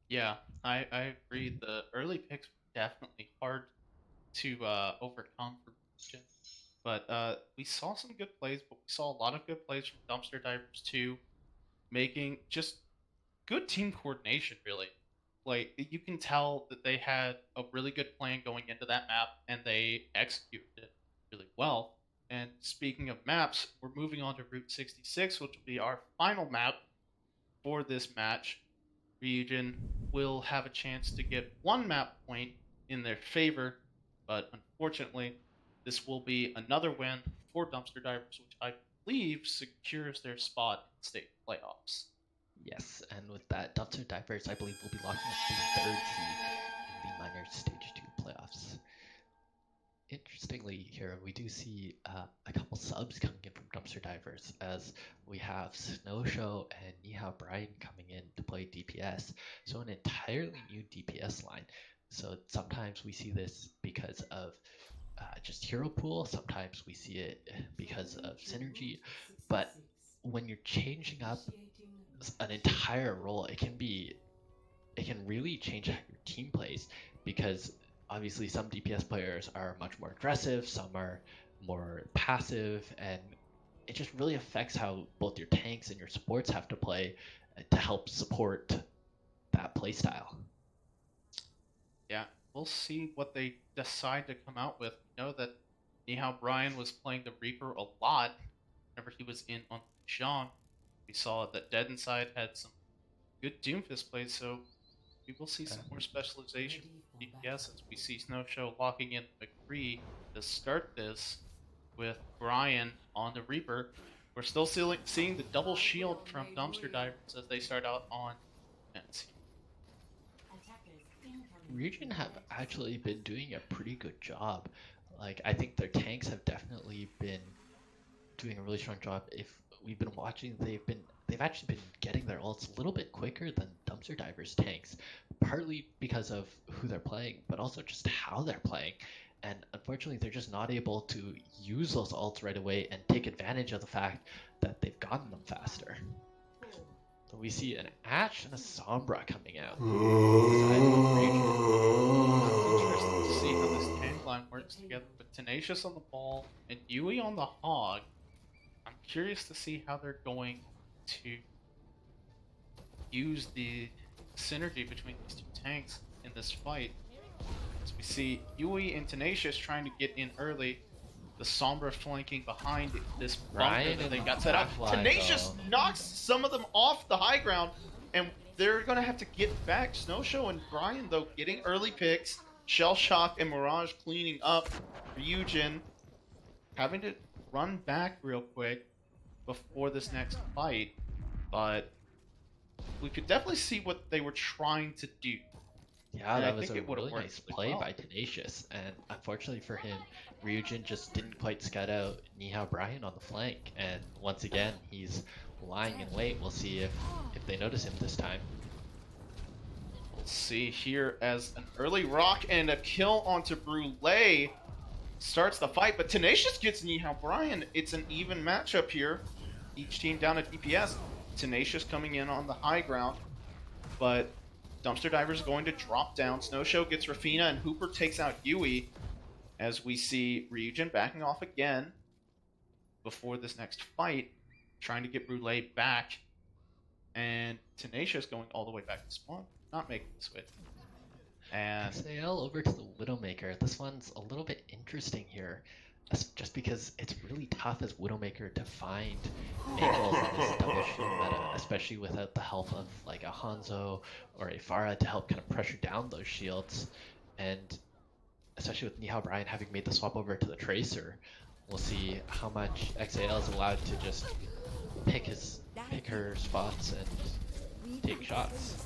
Yeah, I agree. The early picks were definitely hard to overcome for Ryujin. But we saw some good plays, but we saw a lot of good plays from Dumpster Divers too, making just good team coordination, really. Like, you can tell that they had a really good plan going into that map, and they executed it really well. And speaking of maps, we're moving on to Route 66, which will be our final map for this match. Ryujin will have a chance to get 1 map point in their favor, but unfortunately, this will be another win for Dumpster Divers, which I believe secures their spot in state playoffs. Yes, and with that, Dumpster Divers, I believe, will be locking up the third seed in the Minor Stage 2 playoffs. Interestingly, here we do see a couple subs coming in from Dumpster Divers, as we have Snowshow and Nihao Brian coming in to play DPS. So an entirely new DPS line. So sometimes we see this because of just hero pool. Sometimes we see it because of synergy. But when you're changing up an entire role, it can really change how your team plays, because obviously some DPS players are much more aggressive, some are more passive, and it just really affects how both your tanks and your supports have to play to help support that playstyle. Yeah, we'll see what they decide to come out with. We know that Nihao Brian was playing the Reaper a lot whenever he was in on Ryujin. We saw that Dead Inside had some good Doomfist plays, so we will see some more specialization from DPS as we see Snowshow locking in McCree to start this with Brian on the Reaper. We're still seeing the double shield from Dumpster Divers as they start out on defense. Ryujin have actually been doing a pretty good job. Like, I think their tanks have definitely been doing a really strong job. If we've been watching, they've actually been getting their ults a little bit quicker than Dumpster Divers tanks, partly because of who they're playing, but also just how they're playing. And unfortunately, they're just not able to use those ults right away and take advantage of the fact that they've gotten them faster. So we see an Ashe and a Sombra coming out. Interesting to see how this tank line works together with Tenacious on the ball and Yui on the Hog. I'm curious to see how they're going to use the synergy between these two tanks in this fight. As we see Yui and Tenacious trying to get in early, the Sombra flanking behind this bunker that they got set up. Tenacious knocks some of them off the high ground, and they're going to have to get back. Snowshow and Brian, though, getting early picks. Shell Shock and Mirage cleaning up. Ryujin having to run back real quick before this next fight, but we could definitely see what they were trying to do. Yeah, and that I was think a it really nice play by Tenacious, and unfortunately for him, Ryujin just didn't quite scout out Nihao Brian on the flank, and once again, he's lying in wait. We'll see if they notice him this time. We'll see here as an early rock and a kill onto Brule starts the fight, but Tenacious gets Nihao Brian. It's an even matchup here. Each team down at DPS. Tenacious coming in on the high ground, but Dumpster Divers going to drop down. Snowshow gets Rafina, and Hooper takes out Yui, as we see Ryujin backing off again before this next fight, trying to get Brule back, and Tenacious going all the way back to spawn, not making the switch. And XAL over to the Widowmaker. This one's a little bit interesting here, just because it's really tough as Widowmaker to find angles in this double shield meta, especially without the help of like a Hanzo or a Pharah to help kind of pressure down those shields. And especially with Nihao Brian having made the swap over to the Tracer, we'll see how much XAL is allowed to just pick her spots and take shots.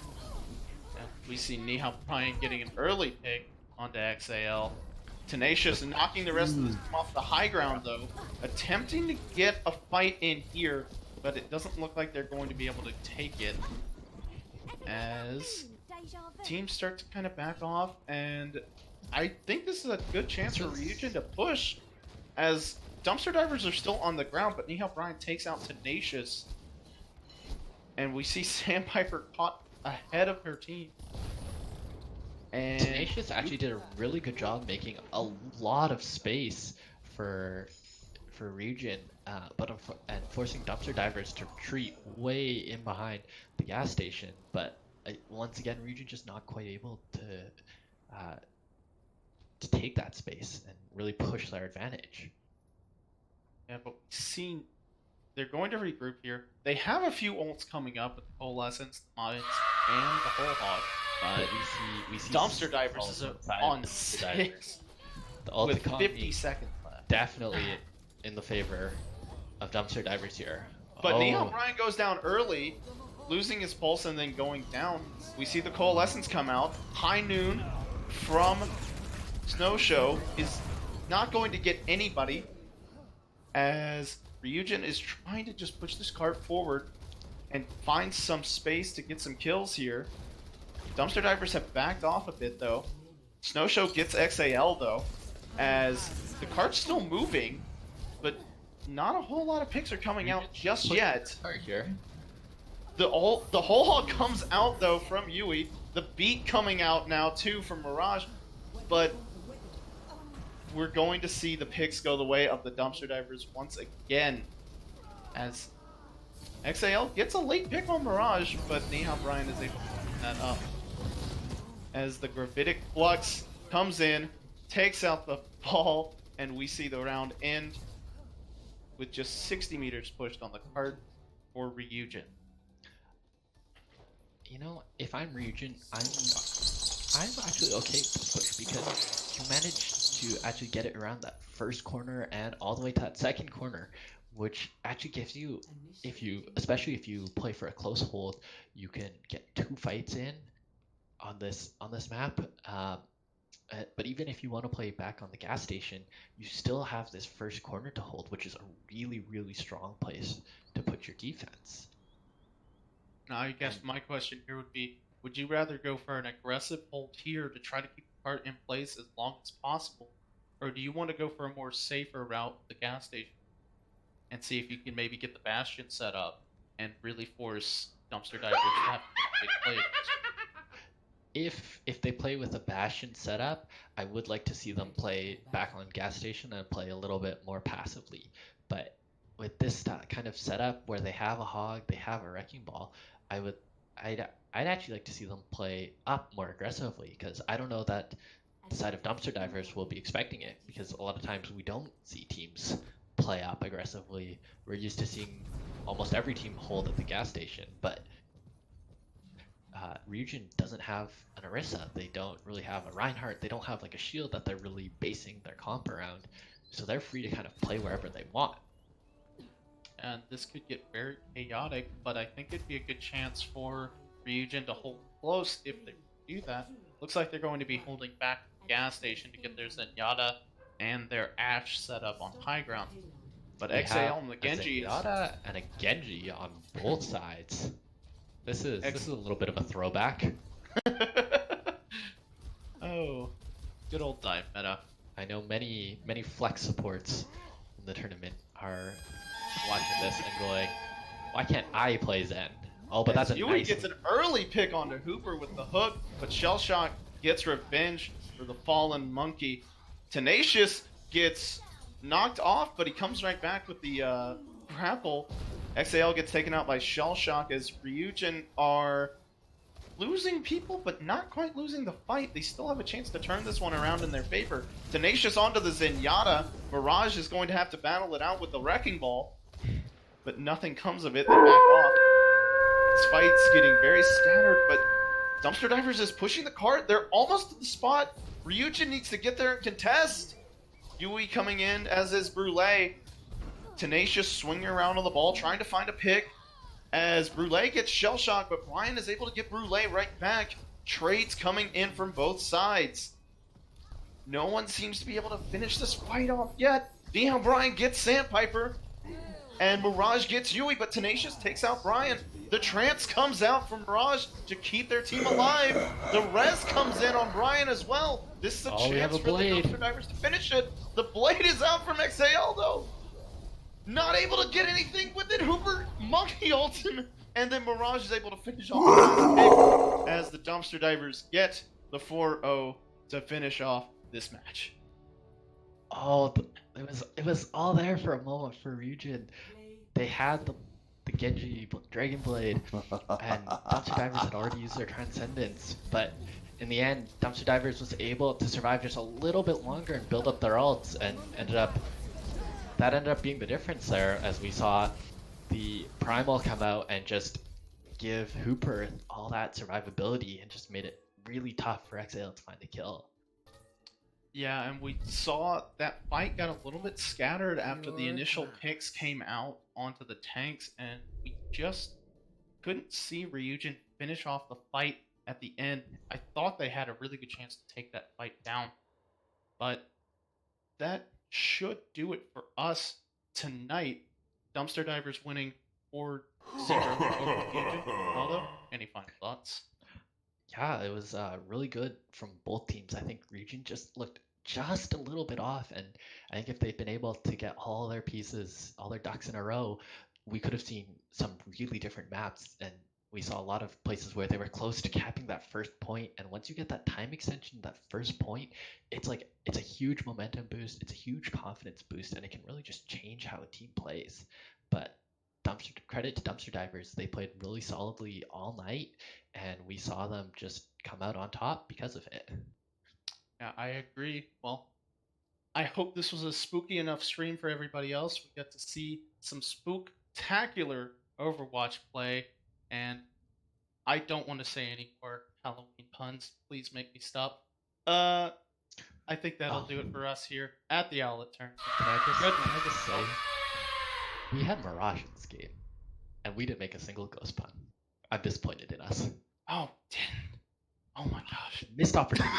we see Nihao Brian getting an early pick onto XAL. Tenacious knocking the rest of this team off the high ground, though. Attempting to get a fight in here, but it doesn't look like they're going to be able to take it. As teams start to kind of back off, and I think this is a good chance for Ryujin to push, as Dumpster Divers are still on the ground, but Nihao Brian takes out Tenacious. And we see Sandpiper caught ahead of her team. And Tenacious actually did a really good job making a lot of space for Ryujin, and forcing Dumpster Divers to retreat way in behind the gas station. But once again, Ryujin just not quite able to take that space and really push their advantage. yeah, but we've seen they're going to regroup here. They have a few ults coming up with the Coalescence, the Mines, and the Whole Hog. But we see Dumpster Divers is on 6 The ult with economy 50 seconds left. definitely in the favor of Dumpster Divers here. But Oh, Neon Brian goes down early, losing his pulse and then going down. We see the Coalescence come out. High Noon from Snowshow is not going to get anybody, as Ryujin is trying to just push this cart forward and find some space to get some kills here. Dumpster Divers have backed off a bit though. Snowshow gets XAL though, as the cart's still moving, but not a whole lot of picks are coming out just yet. Right here. The whole hog comes out though from Yui. The beat coming out now too from Mirage, but we're going to see the picks go the way of the Dumpster Divers once again, as XAL gets a late pick on Mirage, but Neon Brian is able to clean that up. As the Gravitic Flux comes in, takes out the ball, and we see the round end with just 60 meters pushed on the cart for Ryujin. You know, if I'm Ryujin, I'm actually okay with the push because you managed to actually get it around that first corner and all the way to that second corner, which actually gives you, especially if you play for a close hold, you can get 2 fights in on this map. But even if you want to play back on the gas station, you still have this first corner to hold, which is a really, really strong place to put your defense. Now, I guess my question here would be, would you rather go for an aggressive hold here to try to keep the cart in place as long as possible, or do you want to go for a more safer route with the gas station and see if you can maybe get the Bastion set up and really force Dumpster Divers to have big plays? If they play with a Bastion setup, I would like to see them play back on gas station and play a little bit more passively. But with this kind of setup where they have a hog, they have a wrecking ball, I'd actually like to see them play up more aggressively, because I don't know that the side of Dumpster Divers will be expecting it, because a lot of times we don't see teams play up aggressively. We're used to seeing almost every team hold at the gas station, but Ryujin doesn't have an Orisa. They don't really have a Reinhardt. They don't have like a shield that they're really basing their comp around, so they're free to kind of play wherever they want. And this could get very chaotic, but I think it'd be a good chance for Ryujin to hold close if they do that. Looks like they're going to be holding back the gas station to get their Zenyatta and their Ashe set up on high ground. But XAL and the Genji a Zenyatta and a Genji on both sides. This is a little bit of a throwback. Oh, good old dive meta. I know many flex supports in the tournament are watching this and going, why can't I play Zen? Oh, but that's a Yui nice... gets an early pick onto Hooper with the hook, but Shellshock gets revenge for the fallen monkey. Tenacious gets knocked off, but he comes right back with the grapple. XAL gets taken out by Shellshock, as Ryujin are losing people, but not quite losing the fight. They still have a chance to turn this one around in their favor. Tenacious onto the Zenyatta. Mirage is going to have to battle it out with the Wrecking Ball, but nothing comes of it. They back off. This fight's getting very scattered, but Dumpster Divers is pushing the cart. They're almost at the spot. Ryujin needs to get there and contest. Yui coming in, as is Brule. Tenacious swinging around on the ball, trying to find a pick, as Brule gets shell shocked, but Brian is able to get Brule right back. Trades coming in from both sides. No one seems to be able to finish this fight off yet. Neon Brian gets Sandpiper, and Mirage gets Yui, but Tenacious takes out Brian. The trance comes out from Mirage to keep their team alive. The res comes in on Brian as well. This is a chance for the Dumpster Divers to finish it. The blade is out from XAL though. Not able to get anything with it. Hooper monkey ults him, and then Mirage is able to finish off the last pick as the Dumpster Divers get the 4-0 to finish off this match. Oh, it was all there for a moment for Ryujin. They had the Genji Dragon Blade, and Dumpster Divers had already used their Transcendence, but in the end, Dumpster Divers was able to survive just a little bit longer and build up their ults, and that ended up being the difference there, as we saw the Primal come out and just give Hooper all that survivability and just made it really tough for XAL to find a kill. Yeah, and we saw that fight got a little bit scattered after the Your initial path. picks came out onto the tanks, and we just couldn't see Ryujin finish off the fight at the end. I thought they had a really good chance to take that fight down, but that should do it for us tonight. Dumpster Divers winning 4-0 over Ryujin. Ronaldo, any final thoughts? Yeah, it was really good from both teams. I think Ryujin just looked just a little bit off, and I think if they'd been able to get all their pieces, all their ducks in a row, we could have seen some really different maps. And we saw a lot of places where they were close to capping that first point. And once you get that time extension, that first point, it's like it's a huge momentum boost, it's a huge confidence boost, and it can really just change how a team plays. But credit to Dumpster Divers, they played really solidly all night and we saw them just come out on top because of it. Yeah, I agree. Well, I hope this was a spooky enough stream for everybody else. We got to see some spooktacular Overwatch play, and I don't want to say any more Halloween puns. Please make me stop. I think that'll Oh. do it for us here at the Owlet tournament. Can I Good. just say, we had Mirage in this game, and we didn't make a single ghost pun. I'm disappointed in us. Oh, didn't. Oh my gosh. Missed opportunity.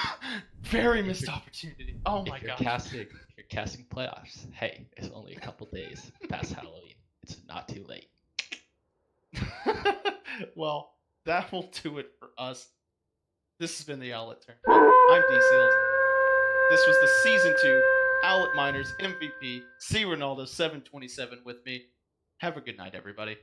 Very missed opportunity. Oh my If you're gosh. casting playoffs, hey, it's only a couple days past Halloween. It's not too late. Well, that will do it for us. This has been the Owlet tournament. I'm D Seals. This was the season 2 Owlet Miners MVP. C Ronaldo 727 with me. Have a good night, everybody.